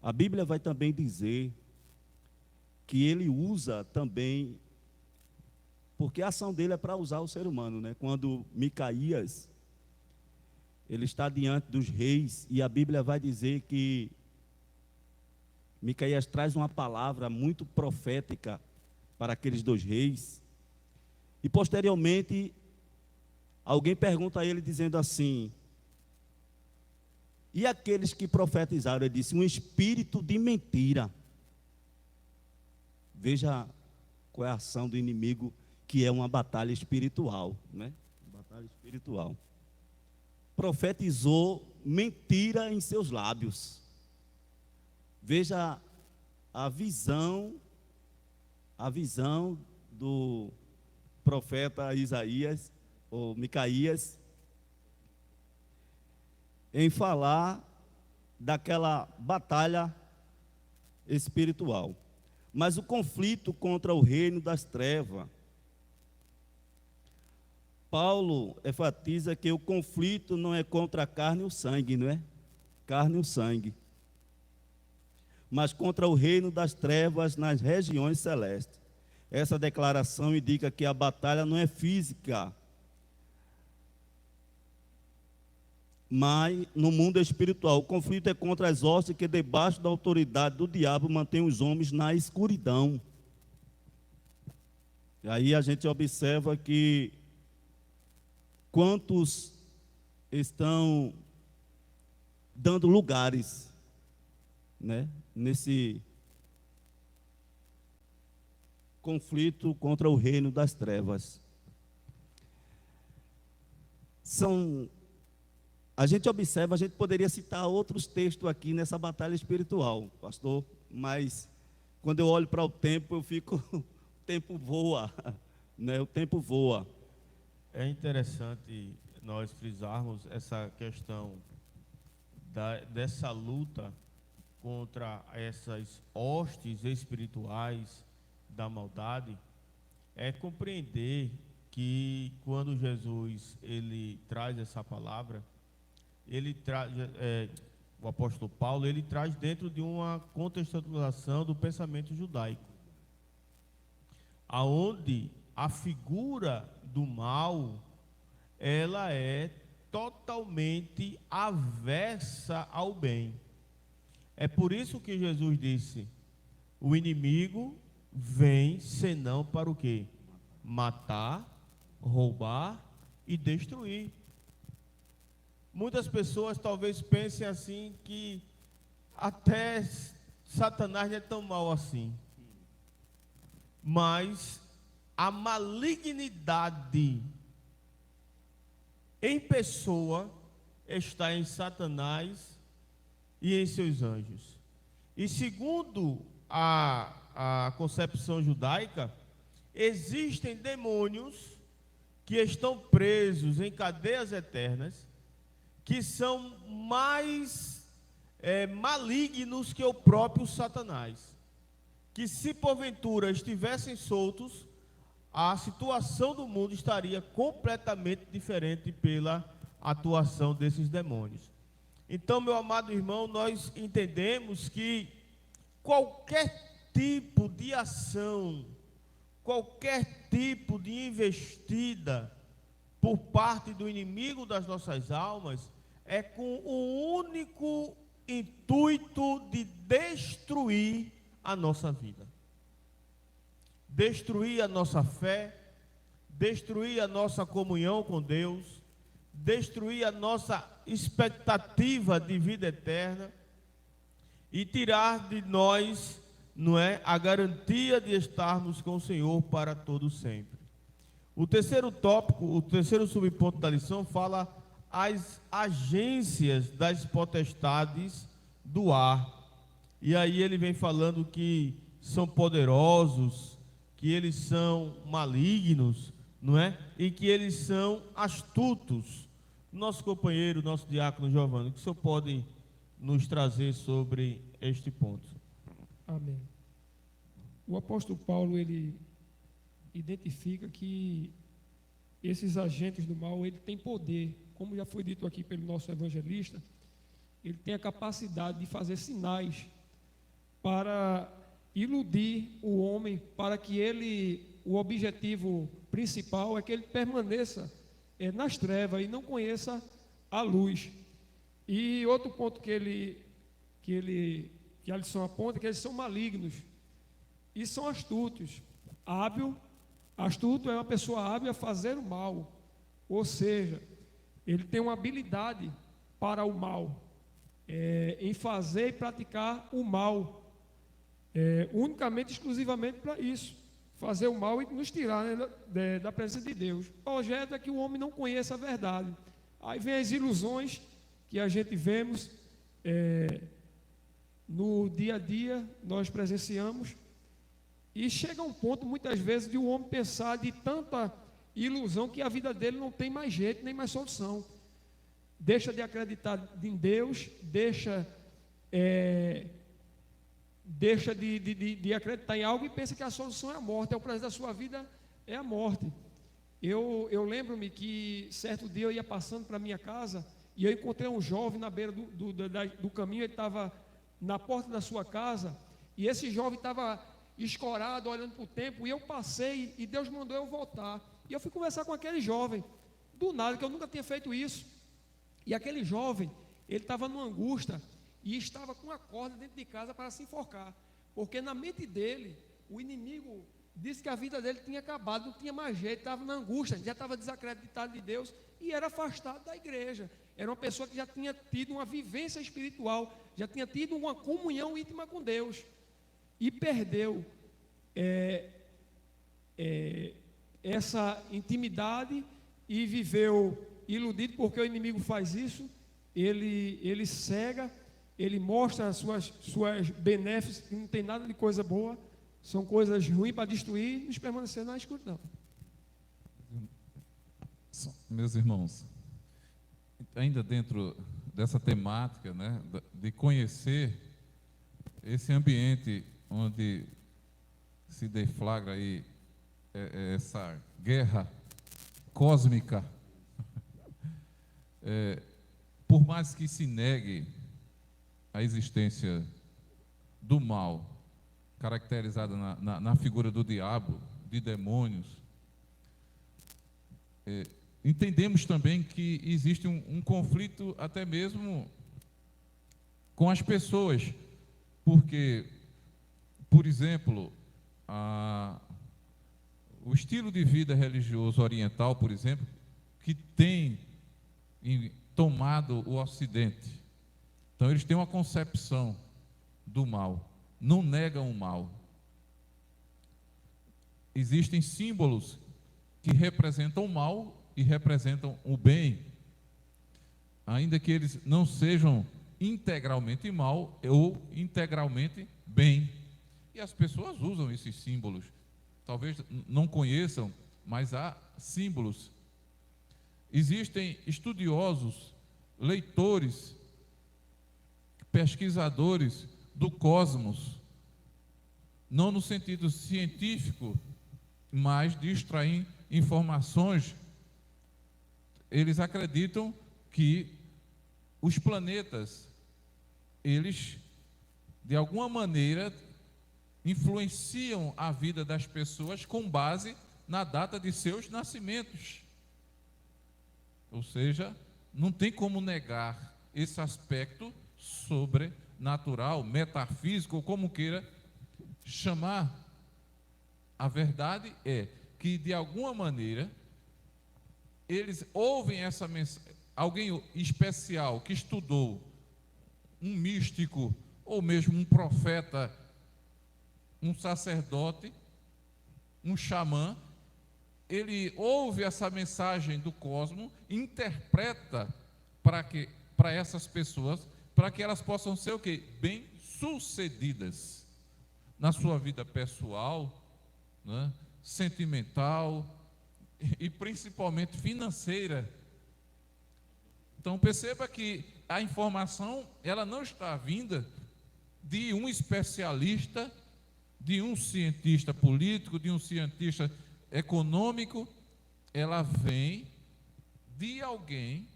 A Bíblia vai também dizer que ele usa também, porque a ação dele é para usar o ser humano, né? Quando Micaías, ele está diante dos reis, e a Bíblia vai dizer que Micaías traz uma palavra muito profética para aqueles dois reis, e posteriormente alguém pergunta a ele dizendo assim: e aqueles que profetizaram? Ele disse: um espírito de mentira. Veja qual é a ação do inimigo, que é uma batalha espiritual, né? Batalha espiritual. Profetizou mentira em seus lábios. Veja a visão do profeta Isaías, ou Micaías, em falar daquela batalha espiritual. Mas o conflito contra o reino das trevas, Paulo enfatiza que o conflito não é contra a carne e o sangue, não é? Carne e o sangue, mas contra o reino das trevas nas regiões celestes. Essa declaração indica que a batalha não é física, mas no mundo espiritual. O conflito é contra as hostes que, debaixo da autoridade do diabo, mantém os homens na escuridão. E aí a gente observa que quantos estão dando lugares, né, nesse conflito contra o reino das trevas. A gente observa, a gente poderia citar outros textos aqui nessa batalha espiritual, pastor, mas quando eu olho para o tempo, o tempo voa, né? O tempo voa. É interessante nós frisarmos essa questão dessa luta contra essas hostes espirituais da maldade, é compreender que quando Jesus ele traz essa palavra, ele traz, o apóstolo Paulo, ele traz dentro de uma contextualização do pensamento judaico, aonde a figura do mal, ela é totalmente avessa ao bem. É por isso que Jesus disse: o inimigo vem senão para o quê? Matar, roubar e destruir. Muitas pessoas talvez pensem assim, que até Satanás não é tão mal assim. Mas a malignidade em pessoa está em Satanás e em seus anjos. E segundo a concepção judaica, existem demônios que estão presos em cadeias eternas, que são mais malignos que o próprio Satanás, que se porventura estivessem soltos, a situação do mundo estaria completamente diferente pela atuação desses demônios. Então, meu amado irmão, nós entendemos que qualquer tipo de ação, qualquer tipo de investida por parte do inimigo das nossas almas é com o único intuito de destruir a nossa vida, destruir a nossa fé, destruir a nossa comunhão com Deus, destruir a nossa expectativa de vida eterna e tirar de nós, não é, a garantia de estarmos com o Senhor para todo sempre. O terceiro tópico, o terceiro subponto da lição fala as agências das potestades do ar. E aí ele vem falando que são poderosos, que eles são malignos, não é? E que eles são astutos. Nosso companheiro, nosso diácono Giovanni, o que o senhor pode nos trazer sobre este ponto? Amém. O apóstolo Paulo, ele identifica que esses agentes do mal, ele tem poder, como já foi dito aqui pelo nosso evangelista, ele tem a capacidade de fazer sinais para iludir o homem, para que ele, o objetivo principal é que ele permaneça nas trevas e não conheça a luz. E outro ponto que a lição aponta é que eles são malignos e são astutos. Astuto é uma pessoa hábil a fazer o mal, ou seja, ele tem uma habilidade para o mal, em fazer e praticar o mal, unicamente, exclusivamente para isso, fazer o mal e nos tirar, né, da presença de Deus. O projeto é que o homem não conheça a verdade. Aí vem as ilusões que a gente vemos no dia a dia, nós presenciamos, e chega um ponto, muitas vezes, de o homem pensar de tanta ilusão que a vida dele não tem mais jeito, nem mais solução. Deixa de acreditar em Deus, deixa de acreditar em algo e pensa que a solução é a morte, o prazer da sua vida é a morte. Eu lembro-me que certo dia eu ia passando para minha casa e eu encontrei um jovem na beira do caminho. Ele estava na porta da sua casa e esse jovem estava escorado, olhando para o tempo, e eu passei e Deus mandou eu voltar, e eu fui conversar com aquele jovem, do nada, que eu nunca tinha feito isso, e aquele jovem, ele estava numa angústia, e estava com uma corda dentro de casa para se enforcar, porque na mente dele, o inimigo disse que a vida dele tinha acabado, não tinha mais jeito, estava na angústia, já estava desacreditado de Deus, e era afastado da igreja, era uma pessoa que já tinha tido uma vivência espiritual, já tinha tido uma comunhão íntima com Deus, e perdeu essa intimidade e viveu iludido, porque o inimigo faz isso, ele cega, ele mostra as suas benéficas, que não tem nada de coisa boa, são coisas ruins para destruir e nos permanecer na escuridão. Meus irmãos, ainda dentro dessa temática, né, de conhecer esse ambiente onde se deflagra aí essa guerra cósmica, por mais que se negue a existência do mal, caracterizada na figura do diabo, de demônios, entendemos também que existe um conflito até mesmo com as pessoas, porque, por exemplo, o estilo de vida religioso oriental, por exemplo, que tem tomado o Ocidente. Então, eles têm uma concepção do mal, não negam o mal. Existem símbolos que representam o mal e representam o bem, ainda que eles não sejam integralmente mal ou integralmente bem. E as pessoas usam esses símbolos, talvez não conheçam, mas há símbolos. Existem estudiosos, leitores, pesquisadores do cosmos, não no sentido científico, mas de extrair informações. Eles acreditam que os planetas, eles, de alguma maneira, influenciam a vida das pessoas com base na data de seus nascimentos. Ou seja, não tem como negar esse aspecto sobrenatural, metafísico, ou como queira chamar. A verdade é que, de alguma maneira, eles ouvem essa mensagem. Alguém especial que estudou, um místico, ou mesmo um profeta, um sacerdote, um xamã, ele ouve essa mensagem do cosmos, interpreta para essas pessoas, para que elas possam ser o quê? Bem-sucedidas na sua vida pessoal, né, sentimental e principalmente financeira. Então perceba que a informação, ela não está vinda de um especialista, de um cientista político, de um cientista econômico, ela vem de alguém,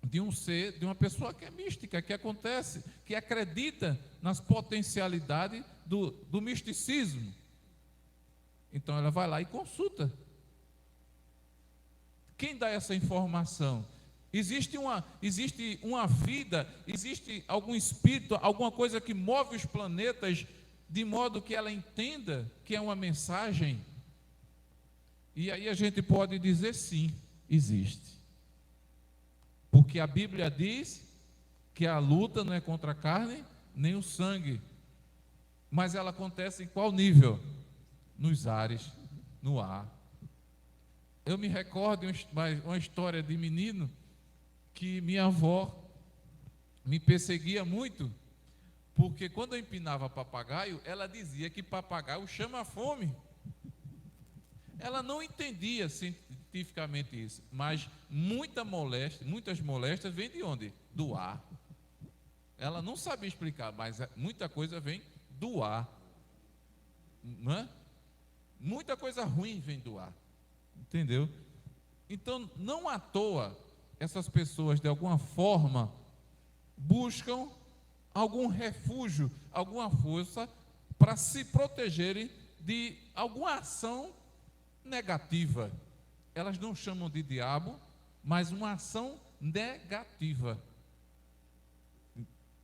de um ser, de uma pessoa que é mística, que acontece, que acredita nas potencialidades do misticismo. Então ela vai lá e consulta. Quem dá essa informação? Existe uma vida, existe algum espírito, alguma coisa que move os planetas de modo que ela entenda que é uma mensagem? E aí a gente pode dizer sim, existe. Porque a Bíblia diz que a luta não é contra a carne nem o sangue, mas ela acontece em qual nível? Nos ares, no ar. Eu me recordo de uma história de menino que minha avó me perseguia muito, porque quando eu empinava papagaio, ela dizia que papagaio chama fome. Ela não entendia cientificamente isso, mas muitas moléstias vêm de onde? Do ar. Ela não sabia explicar, mas muita coisa vem do ar, não é? Muita coisa ruim vem do ar, entendeu? Então, não à toa, essas pessoas, de alguma forma, buscam algum refúgio, alguma força para se protegerem de alguma ação negativa. Elas não chamam de diabo, mas uma ação negativa.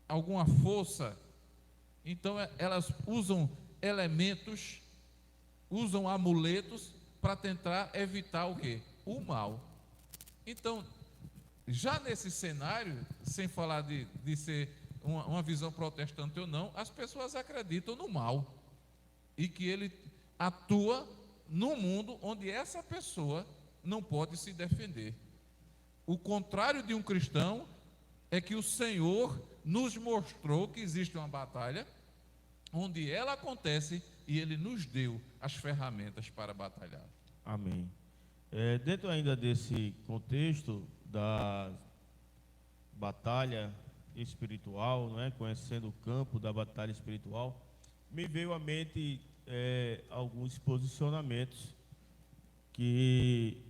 Alguma força. Então, elas usam elementos, usam amuletos para tentar evitar o quê? O mal. Então, já nesse cenário, sem falar de ser uma visão protestante ou não, as pessoas acreditam no mal e que ele atua no mundo onde essa pessoa não pode se defender. O contrário de um cristão é que o Senhor nos mostrou que existe uma batalha onde ela acontece e Ele nos deu as ferramentas para batalhar. Amém. Dentro ainda desse contexto da batalha espiritual, não é? Conhecendo o campo da batalha espiritual, me veio à mente alguns posicionamentos que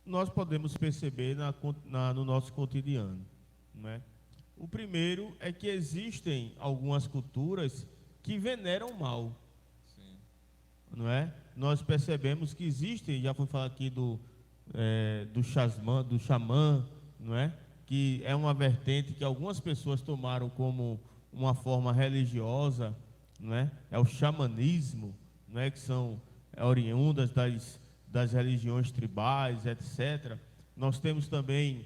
nós podemos perceber no nosso cotidiano, não é? O primeiro é que existem algumas culturas que veneram o mal. Sim. Não é? Nós percebemos que existem, já foi falar aqui do xamã, não é? Que é uma vertente que algumas pessoas tomaram como uma forma religiosa, não é? É o xamanismo, não é? Que são oriundas das religiões tribais, etc. Nós temos também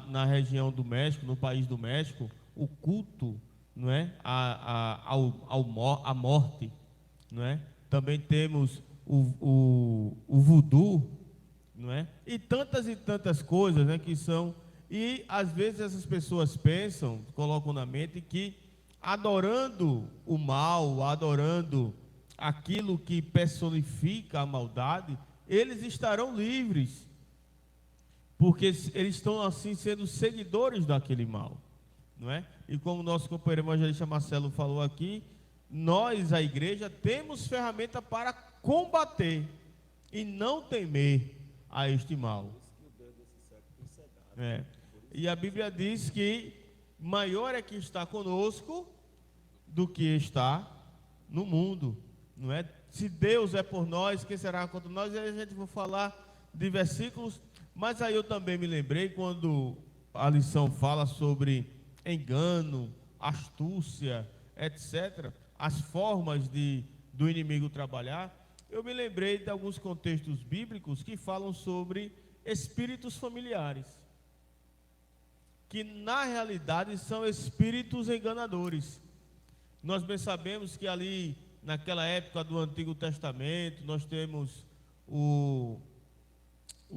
na região do México, no país do México, o culto, não é? A morte, não é? Também temos o voodoo, não é? E tantas coisas, né, que são. E às vezes essas pessoas pensam, colocam na mente que adorando o mal, adorando aquilo que personifica a maldade, eles estarão livres, porque eles estão assim sendo seguidores daquele mal, não é? E como o nosso companheiro evangelista Marcelo falou aqui, nós, a igreja, temos ferramenta para combater e não temer a este mal. E a Bíblia diz que maior é que está conosco do que está no mundo, não é? Se Deus é por nós, quem será contra nós? E aí a gente vai falar de versículos, mas aí eu também me lembrei quando a lição fala sobre engano, astúcia, etc., as formas do inimigo trabalhar. Eu me lembrei de alguns contextos bíblicos que falam sobre espíritos familiares, que na realidade são espíritos enganadores. Nós bem sabemos que ali, naquela época do Antigo Testamento, nós temos o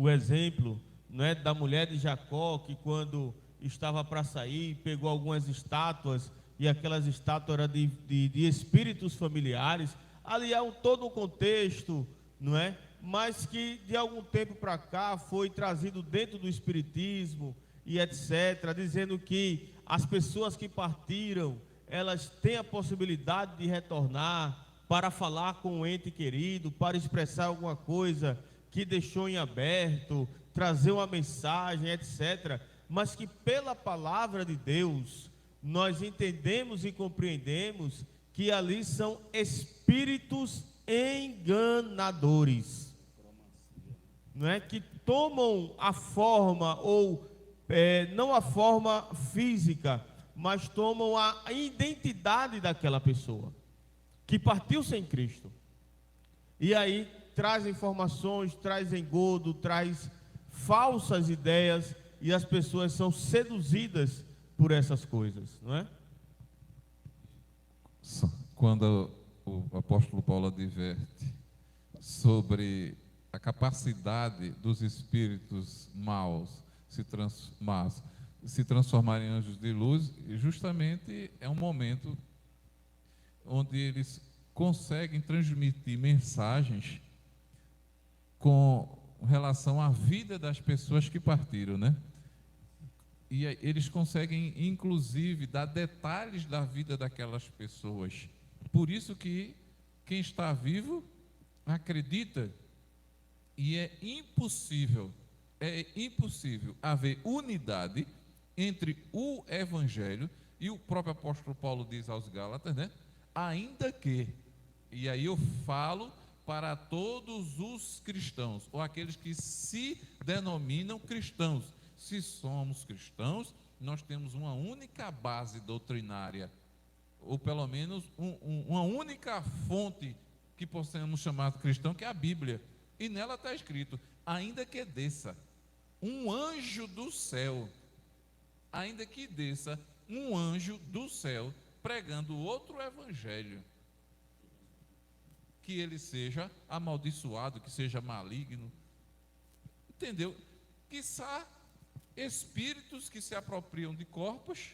exemplo, não é, da mulher de Jacó, que quando estava para sair, pegou algumas estátuas, e aquelas estátuas eram de espíritos familiares. Ali há todo um contexto, não é? mas que de algum tempo para cá foi trazido dentro do espiritismo e etc., dizendo que as pessoas que partiram, elas têm a possibilidade de retornar para falar com o ente querido, para expressar alguma coisa que deixou em aberto, trazer uma mensagem, etc., mas que pela palavra de Deus, nós entendemos e compreendemos que ali são espíritos enganadores, não é? Que tomam a forma, ou não a forma física, mas tomam a identidade daquela pessoa, que partiu sem Cristo. E aí traz informações, traz engodo, traz falsas ideias, e as pessoas são seduzidas por essas coisas, não é? Quando o apóstolo Paulo adverte sobre a capacidade dos espíritos maus se transformarem em anjos de luz, justamente é um momento onde eles conseguem transmitir mensagens com relação à vida das pessoas que partiram, né? E eles conseguem, inclusive, dar detalhes da vida daquelas pessoas. Por isso que quem está vivo acredita, e é impossível haver unidade entre o Evangelho, e o próprio apóstolo Paulo diz aos Gálatas, né? Ainda que, e aí eu falo para todos os cristãos, ou aqueles que se denominam cristãos. Se somos cristãos, nós temos uma única base doutrinária, ou pelo menos uma única fonte que possamos chamar de cristão, que é a Bíblia. E nela está escrito: ainda que desça um anjo do céu, ainda que desça um anjo do céu pregando outro evangelho, que ele seja amaldiçoado, que seja maligno, entendeu? Quiçá espíritos que se apropriam de corpos,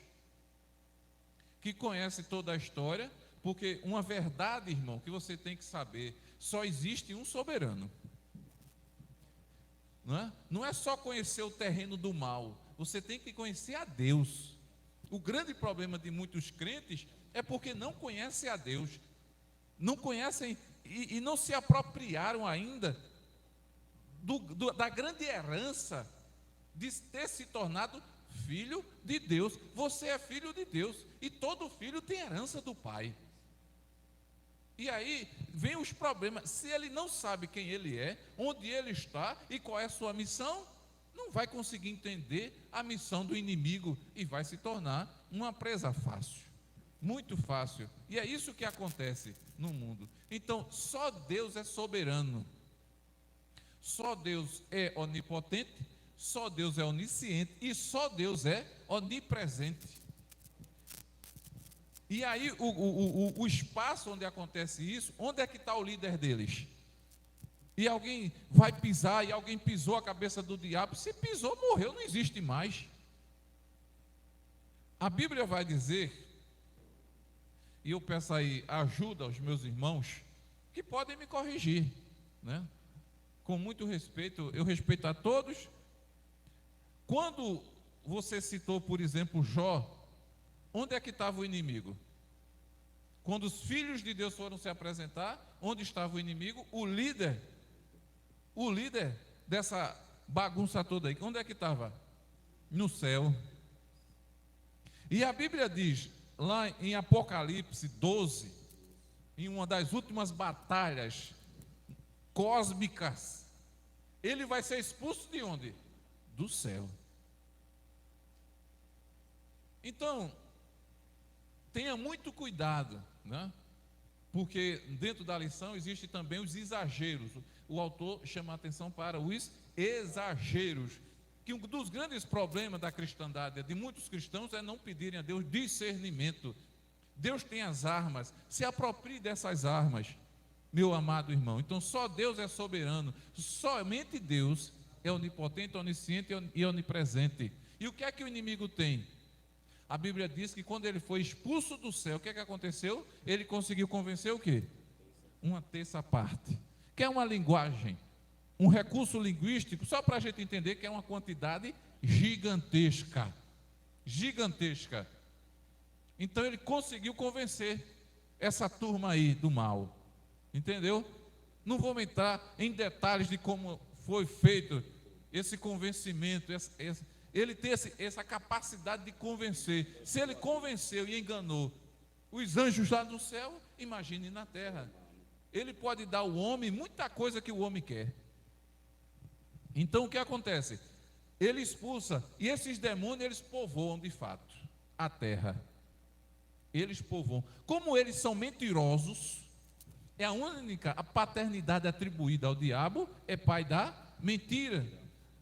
que conhecem toda a história, porque uma verdade, irmão, que você tem que saber: só existe um soberano. Não é só conhecer o terreno do mal, você tem que conhecer a Deus. O grande problema de muitos crentes é porque não conhecem a Deus, não conhecem e não se apropriaram ainda da grande herança de ter se tornado filho de Deus. Você é filho de Deus, e todo filho tem herança do Pai. E aí vem os problemas. Se ele não sabe quem ele é, onde ele está e qual é a sua missão, não vai conseguir entender a missão do inimigo e vai se tornar uma presa fácil, muito fácil. E é isso que acontece no mundo. Então, só Deus é soberano, só Deus é onipotente, só Deus é onisciente e só Deus é onipresente. E aí o espaço onde acontece isso, onde é que está o líder deles? E alguém vai pisar, e alguém pisou a cabeça do diabo. Se pisou, morreu, não existe mais. A Bíblia vai dizer, e eu peço aí ajuda aos meus irmãos, que podem me corrigir, né? Com muito respeito, eu respeito a todos. Quando você citou, por exemplo, Jó, onde é que estava o inimigo? Quando os filhos de Deus foram se apresentar, onde estava o inimigo? O líder dessa bagunça toda aí, onde é que estava? No céu. E a Bíblia diz, lá em Apocalipse 12, em uma das últimas batalhas cósmicas, ele vai ser expulso de onde? Do céu. Então, tenha muito cuidado, né? Porque dentro da lição existe também os exageros. O autor chama a atenção para os exageros, que um dos grandes problemas da cristandade, de muitos cristãos, é não pedirem a Deus discernimento. Deus tem as armas, se aproprie dessas armas, meu amado irmão. Então só Deus é soberano, somente Deus é onipotente, onisciente e onipresente. E o que é que o inimigo tem? A Bíblia diz que quando ele foi expulso do céu, o que é que aconteceu? Ele conseguiu convencer o quê? Uma terça parte, que é uma linguagem um recurso linguístico, só para a gente entender que é uma quantidade gigantesca. Gigantesca. Então ele conseguiu convencer essa turma aí do mal. Entendeu? Não vou entrar em detalhes de como foi feito esse convencimento. Ele tem essa capacidade de convencer. Se ele convenceu e enganou os anjos lá no céu, imagine na terra. Ele pode dar ao homem muita coisa que o homem quer. Então o que acontece? Ele expulsa, e esses demônios eles povoam de fato a terra. Eles povoam. Como eles são mentirosos, é a paternidade atribuída ao diabo é pai da mentira.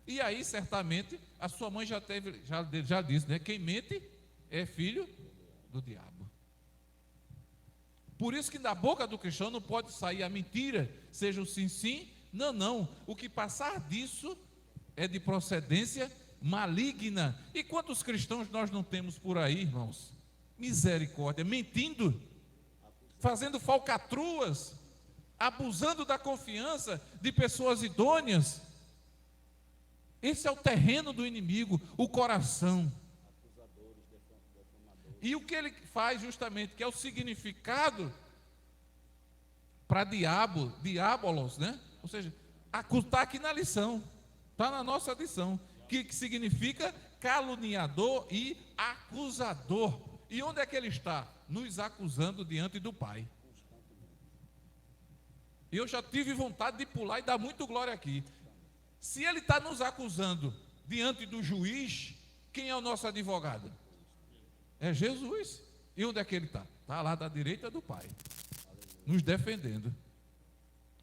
E aí certamente a sua mãe já disse, né? Quem mente é filho do diabo. Por isso que da boca do cristão não pode sair a mentira, seja o sim, sim, não, não. O que passar disso é de procedência maligna. E quantos cristãos nós não temos por aí, irmãos? Misericórdia, mentindo, fazendo falcatruas, abusando da confiança de pessoas idôneas. Esse é o terreno do inimigo, o coração. E o que ele faz justamente, que é o significado para diabo, diabolos, né? Ou seja, está aqui na lição, está na nossa lição, que significa caluniador e acusador. E onde é que ele está? Nos acusando diante do Pai. Eu já tive vontade de pular e dar muito glória aqui. Se ele está nos acusando diante do juiz, quem é o nosso advogado? É Jesus. E onde é que ele está? Está lá da direita do Pai, nos defendendo.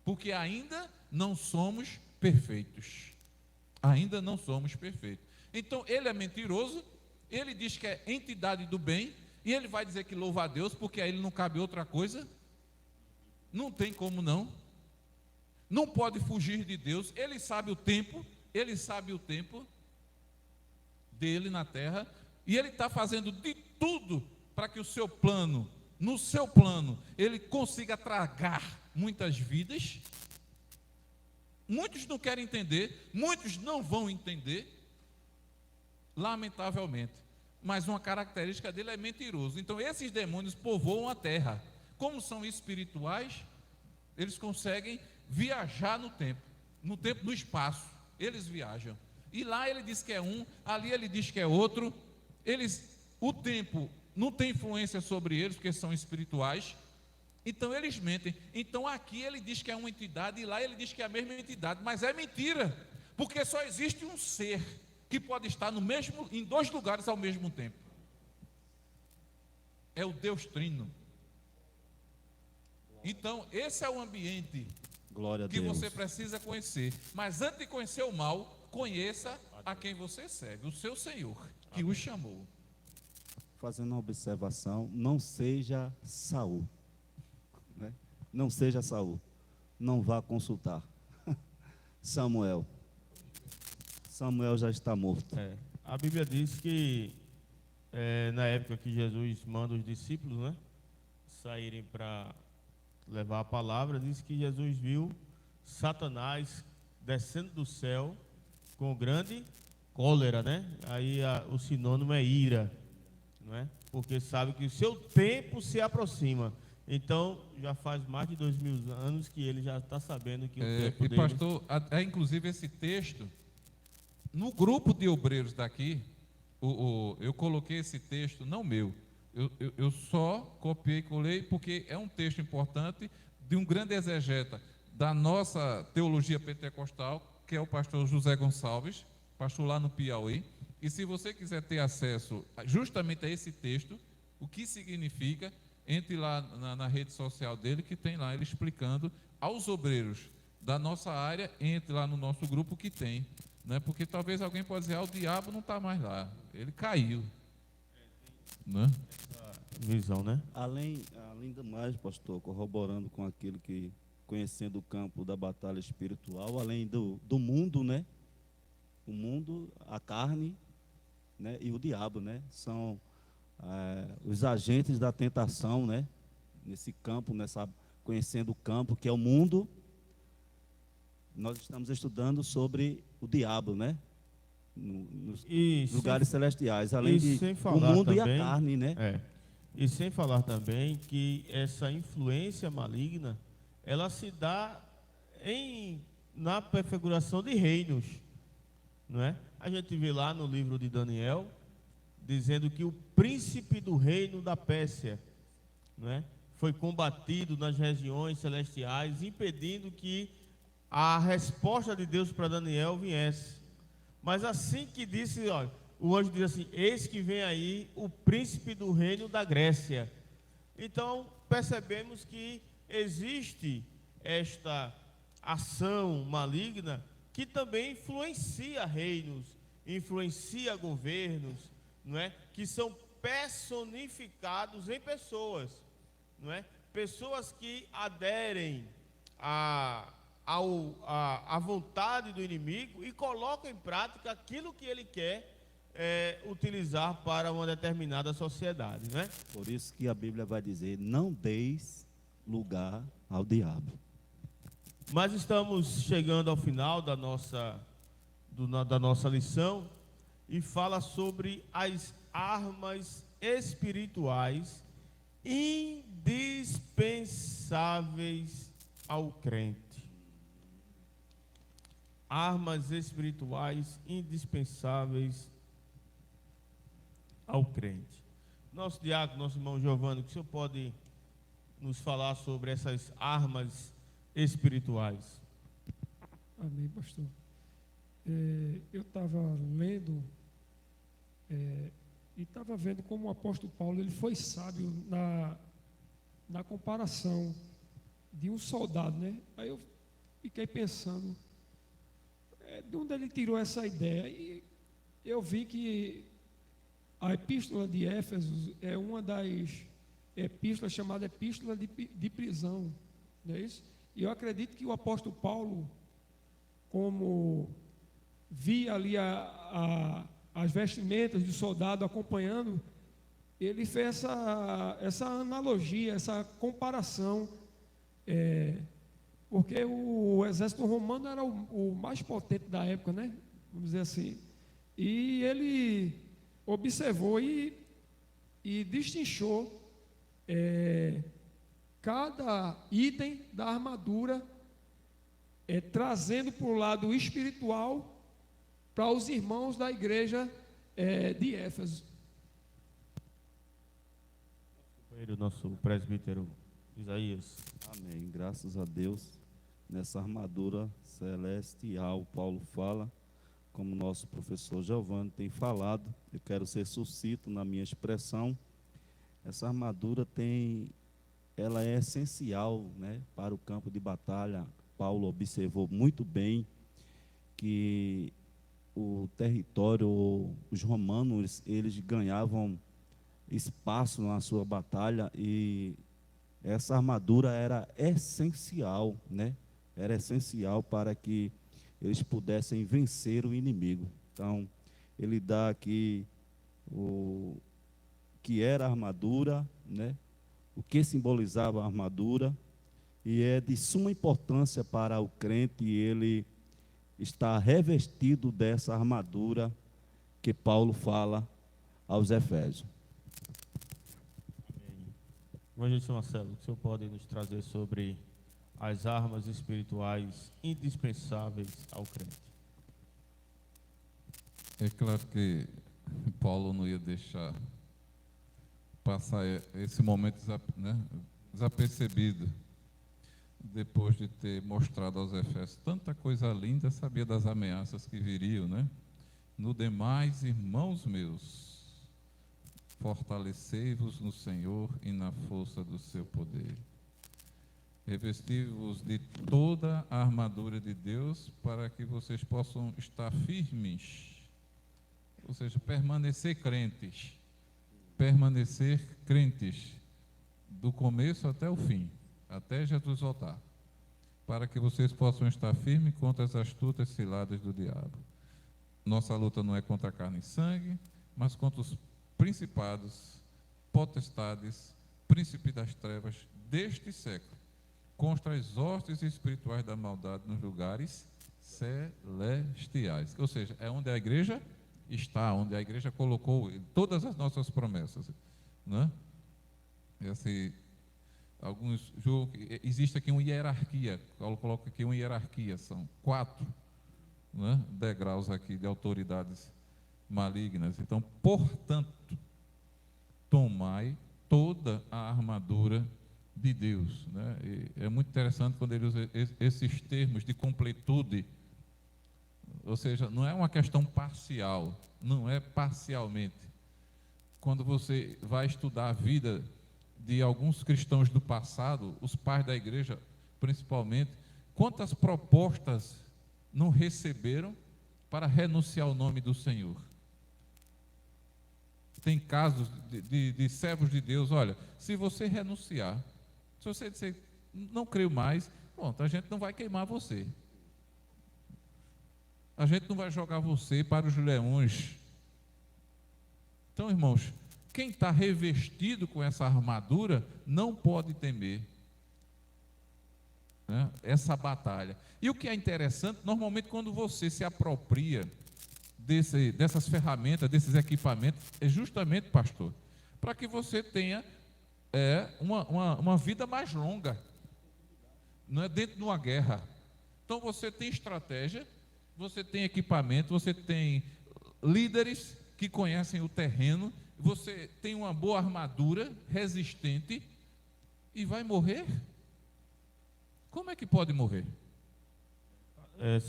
Porque ainda não somos perfeitos. Ainda não somos perfeitos. Então, ele é mentiroso, ele diz que é entidade do bem, e ele vai dizer que louva a Deus, porque a ele não cabe outra coisa. Não tem como não. Não pode fugir de Deus. Ele sabe o tempo dele na terra, e ele está fazendo de tudo para que o seu plano, no seu plano, ele consiga tragar muitas vidas. Muitos não querem entender, muitos não vão entender, lamentavelmente. Mas uma característica dele é mentiroso. Então esses demônios povoam a terra. Como são espirituais, eles conseguem viajar no tempo, no espaço. Eles viajam. E lá ele diz que é um, ali ele diz que é outro. O tempo não tem influência sobre eles, porque são espirituais. Então eles mentem. Então aqui ele diz que é uma entidade, e lá ele diz que é a mesma entidade, mas é mentira, porque só existe um ser que pode estar em dois lugares ao mesmo tempo. É o Deus Trino. Então esse é o ambiente que você precisa conhecer. Mas antes de conhecer o mal, conheça a quem você serve, o seu Senhor, que o chamou. Fazendo uma observação, não seja Saul, né? Não seja Saul, não vá consultar Samuel já está morto. A Bíblia diz que na época que Jesus manda os discípulos, né, saírem para levar a palavra, diz que Jesus viu Satanás descendo do céu com grande cólera, né? Aí o sinônimo é ira, não é? Porque sabe que o seu tempo se aproxima. Então, já faz mais de 2000 anos que ele já está sabendo que o tempo dele... Pastor, inclusive esse texto, no grupo de obreiros daqui, eu coloquei esse texto, não meu, eu só copiei e colei, porque é um texto importante de um grande exegeta da nossa teologia pentecostal, que é o pastor José Gonçalves, pastor lá no Piauí. E se você quiser ter acesso justamente a esse texto, o que significa, entre lá na rede social dele, que tem lá ele explicando aos obreiros da nossa área, entre lá no nosso grupo que tem, né? Porque talvez alguém possa dizer, o diabo não está mais lá, ele caiu, né? Visão, né? Além do mais, pastor, corroborando com aquilo que, conhecendo o campo da batalha espiritual, além do mundo, né? O mundo, a carne, né? E o diabo, né? São os agentes da tentação, né? Nesse campo, conhecendo o campo que é o mundo, nós estamos estudando sobre o diabo, né? Nos E lugares celestiais, além e de sem o falar mundo e a também- carne, né? E sem falar também que essa influência maligna, ela se dá na prefiguração de reinos, não é? A gente vê lá no livro de Daniel, dizendo que o príncipe do reino da Pérsia, não é? Foi combatido nas regiões celestiais, impedindo que a resposta de Deus para Daniel viesse. Mas assim que disse, olha, o anjo diz assim: eis que vem aí o príncipe do reino da Grécia. Então percebemos que existe esta ação maligna que também influencia reinos, influencia governos, não é? Que são personificados em pessoas, não é? Pessoas que aderem à vontade do inimigo e colocam em prática aquilo que ele quer utilizar para uma determinada sociedade, né? Por isso que a Bíblia vai dizer: não deis lugar ao diabo. Mas estamos chegando ao final da nossa lição e fala sobre as armas espirituais indispensáveis ao crente. Armas espirituais indispensáveis ao crente. Nosso diácono, nosso irmão Giovanni, que o senhor pode nos falar sobre essas armas espirituais? Amém, pastor. Eu estava lendo e estava vendo como o apóstolo Paulo ele foi sábio na comparação de um soldado, né? Aí eu fiquei pensando de onde ele tirou essa ideia, e eu vi que a epístola de Éfeso é uma das epístolas chamada epístola de prisão, não é isso? E eu acredito que o apóstolo Paulo, como via ali as vestimentas do soldado acompanhando, ele fez essa analogia, essa comparação, porque o exército romano era o mais potente da época, né? Vamos dizer assim. E ele observou e destrinchou cada item da armadura, trazendo para o lado espiritual para os irmãos da igreja de Éfeso. Nosso presbítero Isaías. Amém. Graças a Deus. Nessa armadura celestial, Paulo fala, como nosso professor Giovanni tem falado. Eu quero ser sucinto na minha expressão. Essa armadura ela é essencial, né, para o campo de batalha. Paulo observou muito bem que o território, os romanos, eles ganhavam espaço na sua batalha, e essa armadura era essencial, né? Era essencial para que eles pudessem vencer o inimigo. Então, ele dá aqui o que era a armadura, né? O que simbolizava a armadura, e é de suma importância para o crente ele estar revestido dessa armadura que Paulo fala aos Efésios. Evangelista Marcelo, o senhor pode nos trazer sobre as armas espirituais indispensáveis ao crente? É claro que Paulo não ia deixar passar esse momento desapercebido. Depois de ter mostrado aos Efésios tanta coisa linda, sabia das ameaças que viriam, né? No demais, irmãos meus, fortalecei-vos no Senhor e na força do seu poder. Revesti-vos de toda a armadura de Deus, para que vocês possam estar firmes, ou seja, permanecer crentes, do começo até o fim, até Jesus voltar, para que vocês possam estar firmes contra as astutas ciladas do diabo. Nossa luta não é contra carne e sangue, mas contra os principados, potestades, príncipes das trevas deste século, contra as hostes espirituais da maldade nos lugares celestiais. Ou seja, é onde a igreja está, onde a igreja colocou todas as nossas promessas, né? Existe aqui uma hierarquia, eu coloco aqui uma hierarquia, são 4, né, degraus aqui de autoridades malignas. Então, portanto, tomai toda a armadura de Deus, né? E é muito interessante quando ele usa esses termos de completude, ou seja, não é uma questão parcial, não é parcialmente. Quando você vai estudar a vida de alguns cristãos do passado, os pais da igreja principalmente, quantas propostas não receberam para renunciar ao nome do Senhor? Tem casos de servos de Deus, olha, se você renunciar, se você disser, não creio mais, pronto, a gente não vai queimar você. A gente não vai jogar você para os leões. Então, irmãos, quem está revestido com essa armadura não pode temer, né, essa batalha. E o que é interessante, normalmente quando você se apropria dessas ferramentas, desses equipamentos, é justamente, pastor, para que você tenha uma vida mais longa, não é dentro de uma guerra. Então você tem estratégia, você tem equipamento, você tem líderes que conhecem o terreno, você tem uma boa armadura resistente e vai morrer? Como é que pode morrer?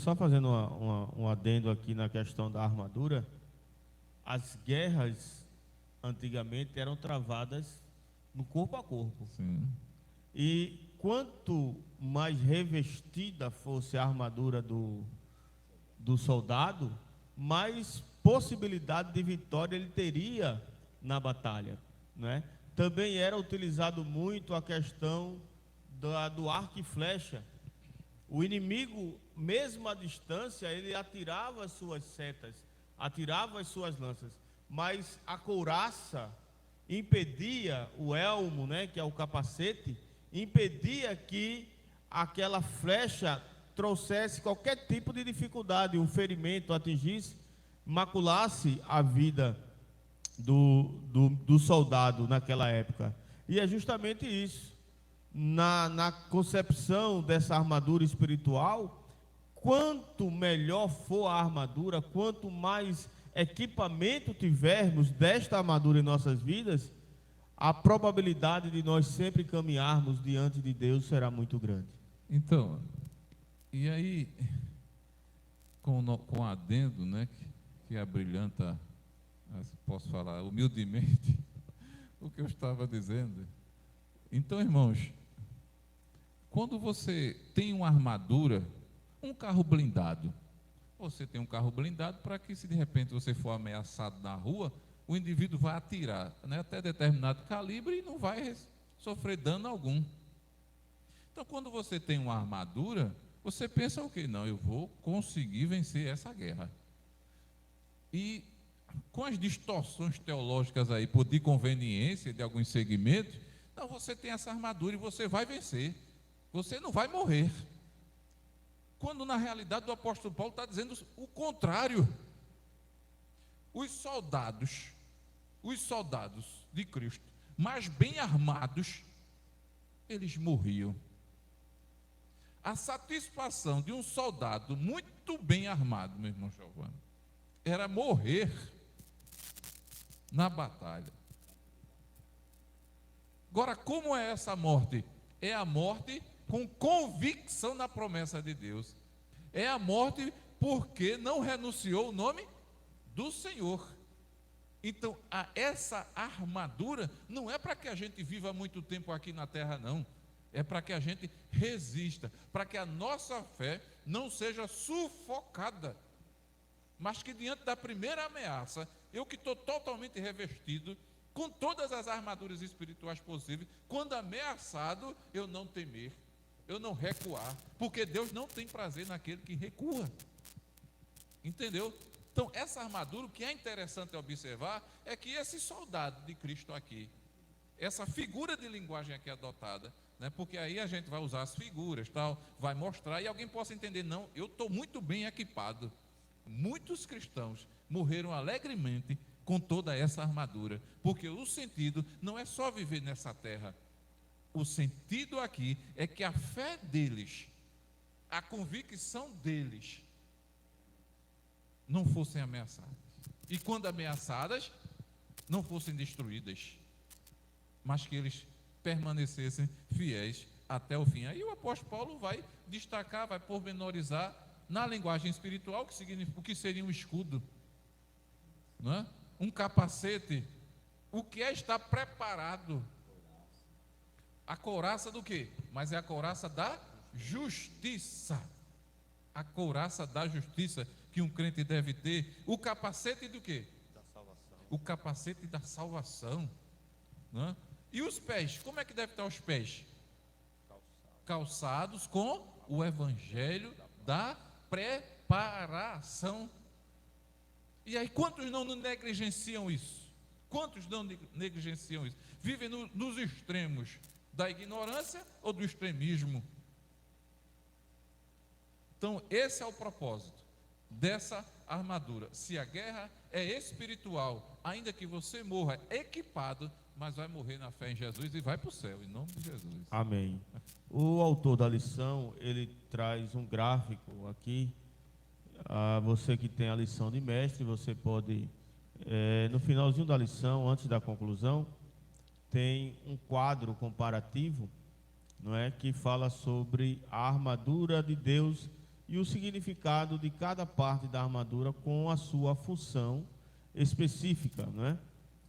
Só fazendo um adendo aqui na questão da armadura, as guerras antigamente eram travadas no corpo a corpo. Sim. E quanto mais revestida fosse a armadura do soldado, mais possibilidade de vitória ele teria na batalha, né? Também era utilizado muito a questão do arco e flecha. O inimigo, mesmo à distância, ele atirava as suas setas, atirava as suas lanças, mas a couraça impedia, o elmo, né, que é o capacete, impedia que aquela flecha trouxesse qualquer tipo de dificuldade, um ferimento, atingisse, maculasse a vida do soldado naquela época. E é justamente isso. Na concepção dessa armadura espiritual, quanto melhor for a armadura, quanto mais equipamento tivermos desta armadura em nossas vidas, a probabilidade de nós sempre caminharmos diante de Deus será muito grande. Então, e aí, com adendo, né, que abrilhanta, posso falar humildemente, o que eu estava dizendo. Então, irmãos, quando você tem uma armadura, um carro blindado, você tem um carro blindado para que, se de repente você for ameaçado na rua, o indivíduo vai atirar, né, até determinado calibre e não vai sofrer dano algum. Então, quando você tem uma armadura, você pensa o quê? Não, eu vou conseguir vencer essa guerra. E com as distorções teológicas aí, por de conveniência de alguns segmentos, então você tem essa armadura e você vai vencer. Você não vai morrer. Quando na realidade o apóstolo Paulo está dizendo o contrário. Os soldados de Cristo, mas bem armados, eles morriam. A satisfação de um soldado muito bem armado, meu irmão Giovanni, era morrer na batalha. Agora, como é essa morte? É a morte com convicção na promessa de Deus. É a morte porque não renunciou ao nome do Senhor. Então, essa armadura não é para que a gente viva muito tempo aqui na terra, não. É para que a gente resista, para que a nossa fé não seja sufocada, mas que diante da primeira ameaça, eu que estou totalmente revestido, com todas as armaduras espirituais possíveis, quando ameaçado, eu não temer, eu não recuar, porque Deus não tem prazer naquele que recua. Entendeu? Então, essa armadura, o que é interessante observar, é que esse soldado de Cristo aqui, essa figura de linguagem aqui adotada, né? Porque aí a gente vai usar as figuras, tal, vai mostrar, e alguém possa entender, não, eu estou muito bem equipado. Muitos cristãos morreram alegremente com toda essa armadura, porque o sentido não é só viver nessa terra. O sentido aqui é que a fé deles, a convicção deles, não fossem ameaçadas. E quando ameaçadas, não fossem destruídas, mas que eles permanecessem fiéis até o fim. Aí o apóstolo Paulo vai destacar, vai pormenorizar na linguagem espiritual o que seria um escudo, não é? Um capacete, o que é estar preparado. A couraça do quê? Mas é a couraça da justiça. A couraça da justiça que um crente deve ter. O capacete do quê? Da salvação. O capacete da salvação, não é? E os pés, como é que deve estar os pés? Calçados com o evangelho da preparação. E aí, quantos não negligenciam isso? Quantos não negligenciam isso? Vivem nos extremos da ignorância ou do extremismo. Então, esse é o propósito dessa armadura. Se a guerra é espiritual, ainda que você morra equipado, mas vai morrer na fé em Jesus e vai para o céu, em nome de Jesus. Amém. O autor da lição, ele traz um gráfico aqui. Você que tem a lição de mestre, você pode, no finalzinho da lição, antes da conclusão, tem um quadro comparativo, não é, que fala sobre a armadura de Deus e o significado de cada parte da armadura com a sua função específica, não é?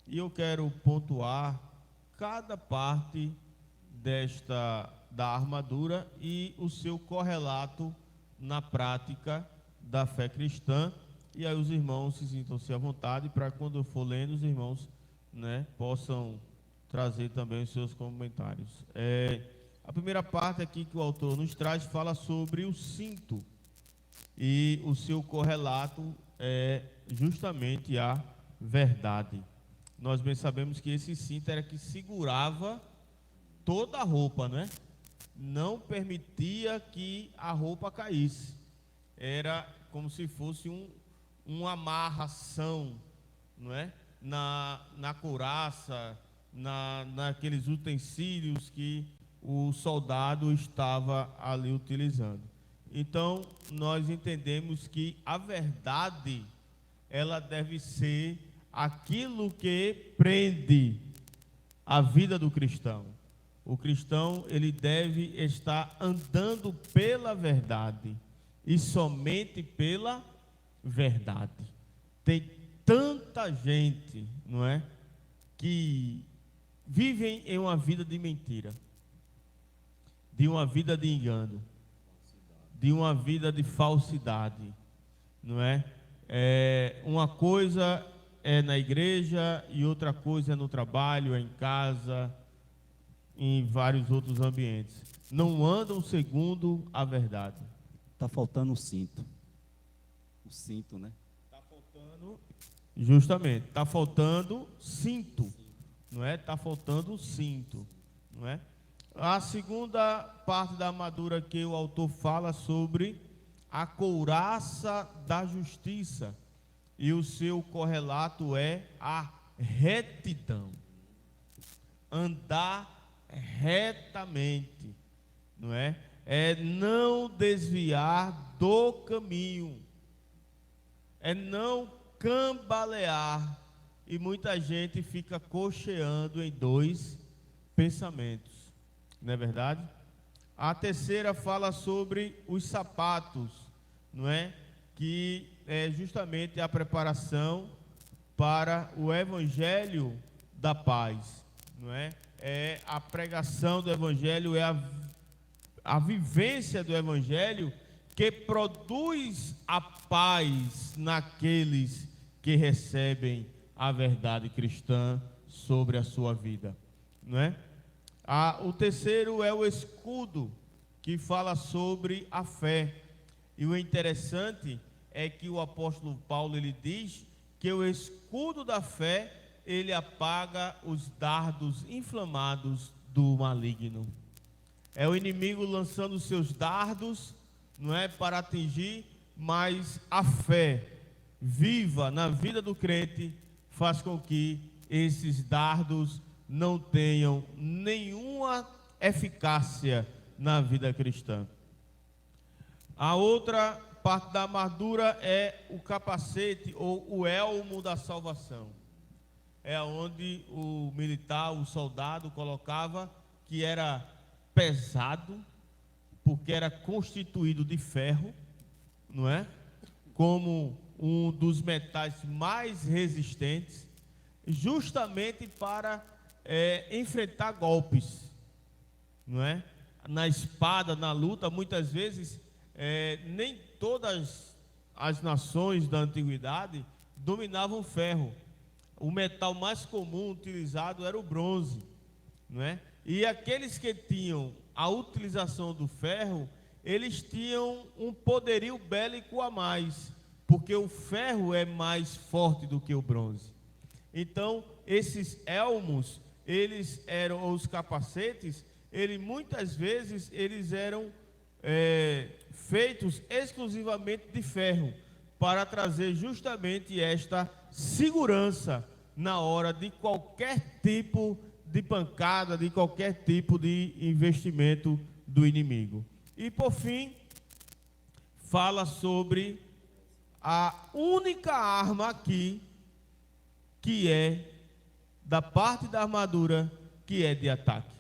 E eu quero pontuar cada parte da armadura e o seu correlato na prática da fé cristã, e aí os irmãos se sintam-se à vontade para quando eu for lendo, os irmãos, né, possam trazer também os seus comentários. A primeira parte aqui que o autor nos traz fala sobre o cinto, e o seu correlato é justamente a verdade. Nós bem sabemos que esse cinto era que segurava toda a roupa, né? Não permitia que a roupa caísse. Era como se fosse uma amarração, não é? Na couraça, naqueles utensílios que o soldado estava ali utilizando. Então, nós entendemos que a verdade, ela deve ser aquilo que prende a vida do cristão. O cristão, ele deve estar andando pela verdade e somente pela verdade. Tem tanta gente, não é, que vivem em uma vida de mentira, de uma vida de engano, de uma vida de falsidade, não é? Uma coisa é na igreja e outra coisa é no trabalho, é em casa, em vários outros ambientes. Não andam segundo a verdade. Está faltando o cinto. O cinto, né? Está faltando, justamente, está faltando cinto, não é? Está faltando cinto, não é? A segunda parte da armadura que o autor fala sobre a couraça da justiça, e o seu correlato é a retidão. Andar retamente, não é? É não desviar do caminho, é não cambalear, e muita gente fica cocheando em dois pensamentos, não é verdade? A terceira fala sobre os sapatos, não é? Que é justamente a preparação para o evangelho da paz, não é? É a pregação do evangelho, é a vivência do evangelho que produz a paz naqueles que recebem a verdade cristã sobre a sua vida, não é? O terceiro é o escudo, que fala sobre a fé. E o interessante é que o apóstolo Paulo, ele diz que o escudo da fé, ele apaga os dardos inflamados do maligno. É o inimigo lançando seus dardos, não é, para atingir, mas a fé viva na vida do crente faz com que esses dardos não tenham nenhuma eficácia na vida cristã. A outra parte da armadura é o capacete ou o elmo da salvação. É onde o militar, o soldado colocava, que era pesado, porque era constituído de ferro, não é? Como um dos metais mais resistentes, justamente para enfrentar golpes, não é? Na espada, na luta, muitas vezes, nem todas as nações da antiguidade dominavam ferro. O metal mais comum utilizado era o bronze, não é? E aqueles que tinham a utilização do ferro, eles tinham um poderio bélico a mais, porque o ferro é mais forte do que o bronze. Então, esses elmos, eles eram, os capacetes, muitas vezes eles eram feitos exclusivamente de ferro, para trazer justamente esta segurança na hora de qualquer tipo de pancada, de qualquer tipo de investimento do inimigo. E por fim, fala sobre a única arma aqui, que é da parte da armadura, que é de ataque.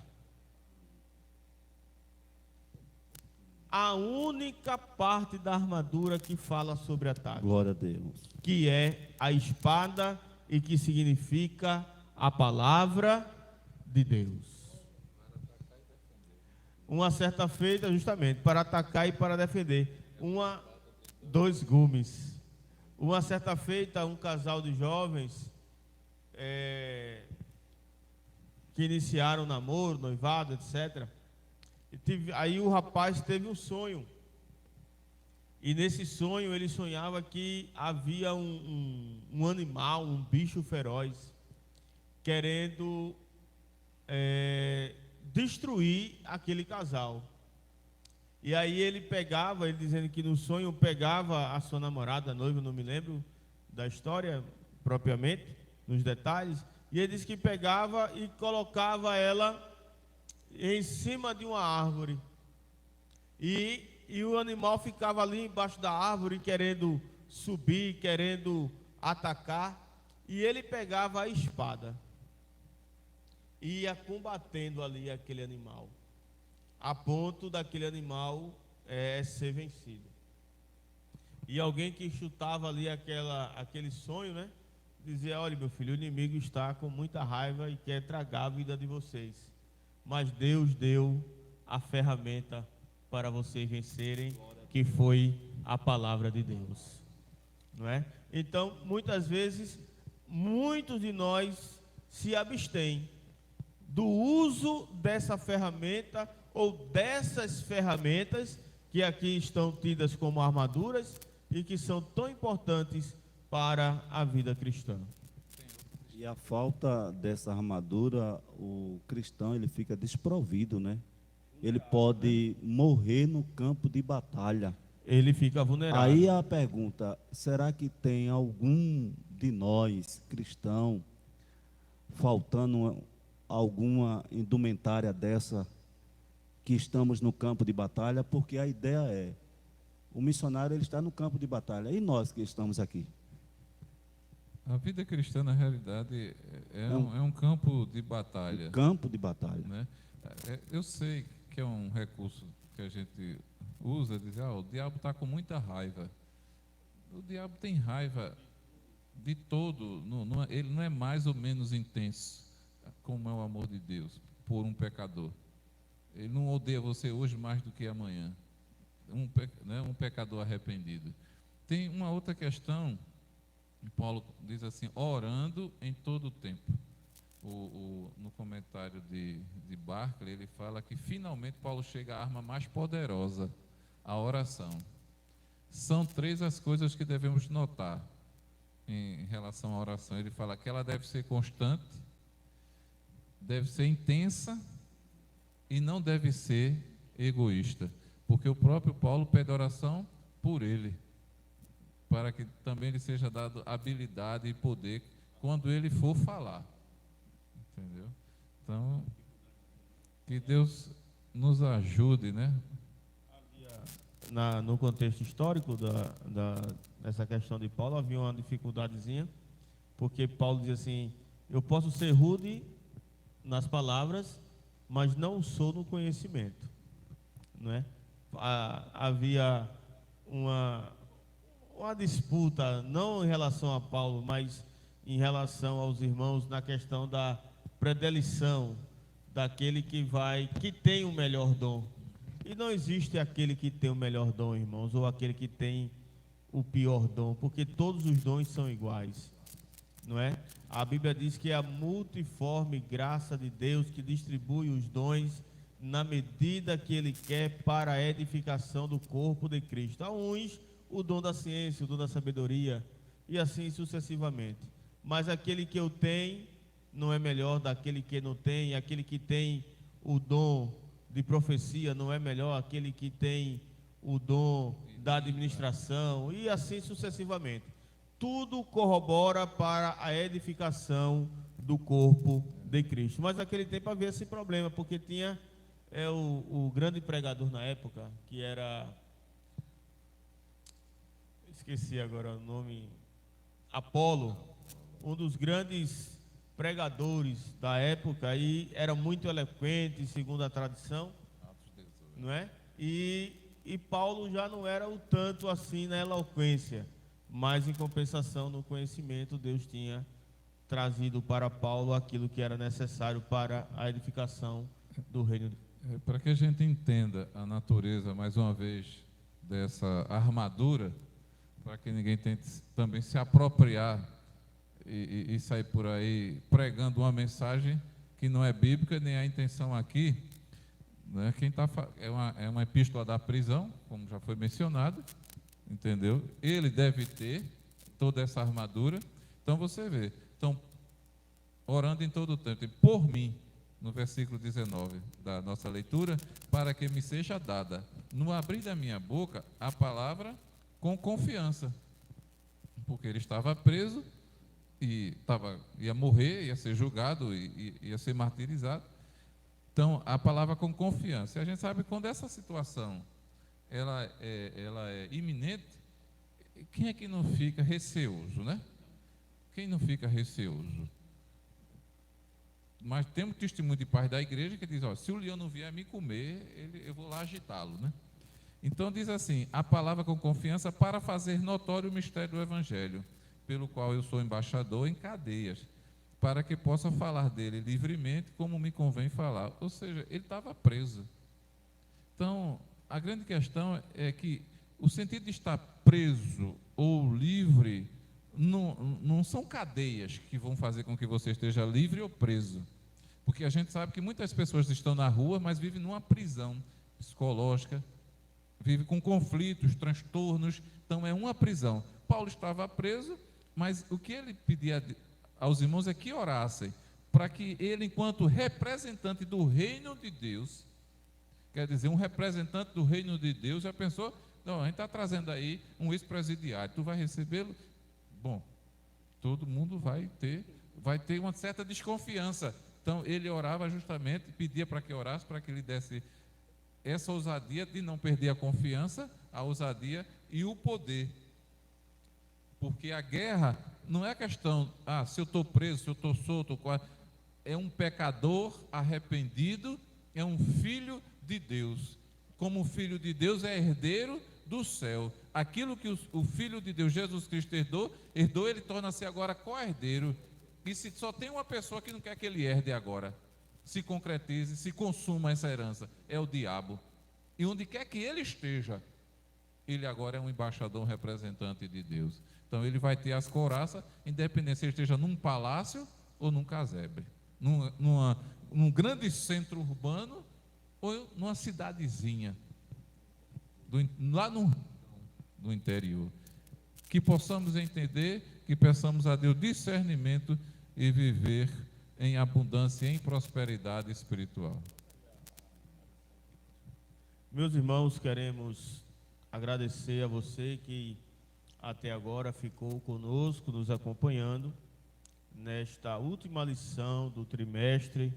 A única parte da armadura que fala sobre ataque. Glória a Deus. Que é a espada e que significa a palavra de Deus. Uma certa feita, justamente, para atacar e para defender. Dois gumes. Uma certa feita, um casal de jovens que iniciaram o namoro, noivado, etc. Aí o rapaz teve um sonho. E nesse sonho ele sonhava que havia um animal, um bicho feroz, querendo destruir aquele casal. E aí ele dizendo que no sonho pegava a sua namorada, a noiva, não me lembro da história propriamente, nos detalhes, e ele disse que pegava e colocava ela em cima de uma árvore. E o animal ficava ali embaixo da árvore, querendo subir, querendo atacar, e ele pegava a espada e ia combatendo ali aquele animal, a ponto daquele animal ser vencido. E alguém que chutava ali aquele sonho, né, dizia: olha, meu filho, o inimigo está com muita raiva e quer tragar a vida de vocês, mas Deus deu a ferramenta para vocês vencerem, que foi a palavra de Deus, não é? Então, muitas vezes, muitos de nós se abstêm do uso dessa ferramenta ou dessas ferramentas que aqui estão tidas como armaduras e que são tão importantes para a vida cristã. E a falta dessa armadura, o cristão ele fica desprovido, né? Ele pode morrer no campo de batalha. Ele fica vulnerável. Aí a pergunta: será que tem algum de nós, cristão, faltando alguma indumentária dessa, que estamos no campo de batalha? Porque a ideia o missionário ele está no campo de batalha, e nós que estamos aqui? A vida cristã, na realidade, é um campo de batalha. Um campo de batalha. Né? Eu sei que é um recurso que a gente usa, dizer: o diabo está com muita raiva. O diabo tem raiva de todo, ele não é mais ou menos intenso, como é o amor de Deus por um pecador. Ele não odeia você hoje mais do que amanhã. Um pecador arrependido. Tem uma outra questão, Paulo diz assim: orando em todo o tempo. No comentário de Barclay, ele fala que finalmente Paulo chega à arma mais poderosa, a oração. São 3 as coisas que devemos notar em relação à oração. Ele fala que ela deve ser constante, deve ser intensa e não deve ser egoísta, porque o próprio Paulo pede oração por ele, para que também lhe seja dado habilidade e poder quando ele for falar. Entendeu? Então, que Deus nos ajude, né? No contexto histórico dessa questão de Paulo, havia uma dificuldadezinha, porque Paulo diz assim: eu posso ser rude nas palavras, mas não sou no conhecimento, não é? Havia uma disputa, não em relação a Paulo, mas em relação aos irmãos, na questão da predileção daquele que tem o melhor dom. E não existe aquele que tem o melhor dom, irmãos, ou aquele que tem o pior dom, porque todos os dons são iguais, não é? A Bíblia diz que é a multiforme graça de Deus que distribui os dons na medida que Ele quer para a edificação do corpo de Cristo. A uns o dom da ciência, o dom da sabedoria, e assim sucessivamente. Mas aquele que eu tenho não é melhor daquele que não tem, aquele que tem o dom de profecia não é melhor aquele que tem o dom da administração, e assim sucessivamente. Tudo corrobora para a edificação do corpo de Cristo. Mas naquele tempo havia esse problema, porque tinha o grande pregador na época, que era, esqueci agora o nome, Apolo, um dos grandes pregadores da época, e era muito eloquente, segundo a tradição, não é? E Paulo já não era o tanto assim na eloquência, mas em compensação no conhecimento, Deus tinha trazido para Paulo aquilo que era necessário para a edificação do reino. Para que a gente entenda a natureza, mais uma vez, dessa armadura, para que ninguém tente também se apropriar e sair por aí pregando uma mensagem que não é bíblica, nem a intenção aqui, né? É uma epístola da prisão, como já foi mencionado, entendeu? Ele deve ter toda essa armadura. Então você vê, então, orando em todo o tempo, por mim, no versículo 19 da nossa leitura, para que me seja dada, no abrir da minha boca, a palavra com confiança, porque ele estava preso, e ia morrer, ia ser julgado, ia ser martirizado. Então, a palavra com confiança. E a gente sabe que quando essa situação ela é iminente, quem é que não fica receoso, né? Quem não fica receoso? Mas temos testemunho de pais da igreja que diz: ó, se o leão não vier me comer, eu vou lá agitá-lo, né? Então diz assim: a palavra com confiança para fazer notório o mistério do evangelho, pelo qual eu sou embaixador em cadeias, para que possa falar dele livremente, como me convém falar. Ou seja, ele estava preso. Então, a grande questão é que o sentido de estar preso ou livre não são cadeias que vão fazer com que você esteja livre ou preso. Porque a gente sabe que muitas pessoas estão na rua, mas vivem numa prisão psicológica, vivem com conflitos, transtornos. Então, é uma prisão. Paulo estava preso, mas o que ele pedia aos irmãos é que orassem, para que ele, enquanto representante do reino de Deus, quer dizer, um representante do reino de Deus, já pensou? Não, a gente está trazendo aí um ex-presidiário, tu vai recebê-lo? Bom, todo mundo vai ter uma certa desconfiança. Então, ele orava justamente, pedia para que orasse, para que ele desse essa ousadia de não perder a confiança, a ousadia e o poder. Porque a guerra não é questão, se eu estou preso, se eu estou solto, é um pecador arrependido, é um filho de Deus. Como filho de Deus é herdeiro do céu. Aquilo que o Filho de Deus, Jesus Cristo, herdou, ele torna-se agora co-herdeiro. E se só tem uma pessoa que não quer que ele herde agora, se concretize, se consuma essa herança, é o diabo. E onde quer que ele esteja, ele agora é um embaixador, um representante de Deus. Então ele vai ter as couraças, independente se ele esteja num palácio ou num casebre, num grande centro urbano ou numa cidadezinha, lá no interior. Que possamos entender, que peçamos a Deus discernimento e viver em abundância e em prosperidade espiritual. Meus irmãos, queremos agradecer a você que até agora ficou conosco, nos acompanhando nesta última lição do trimestre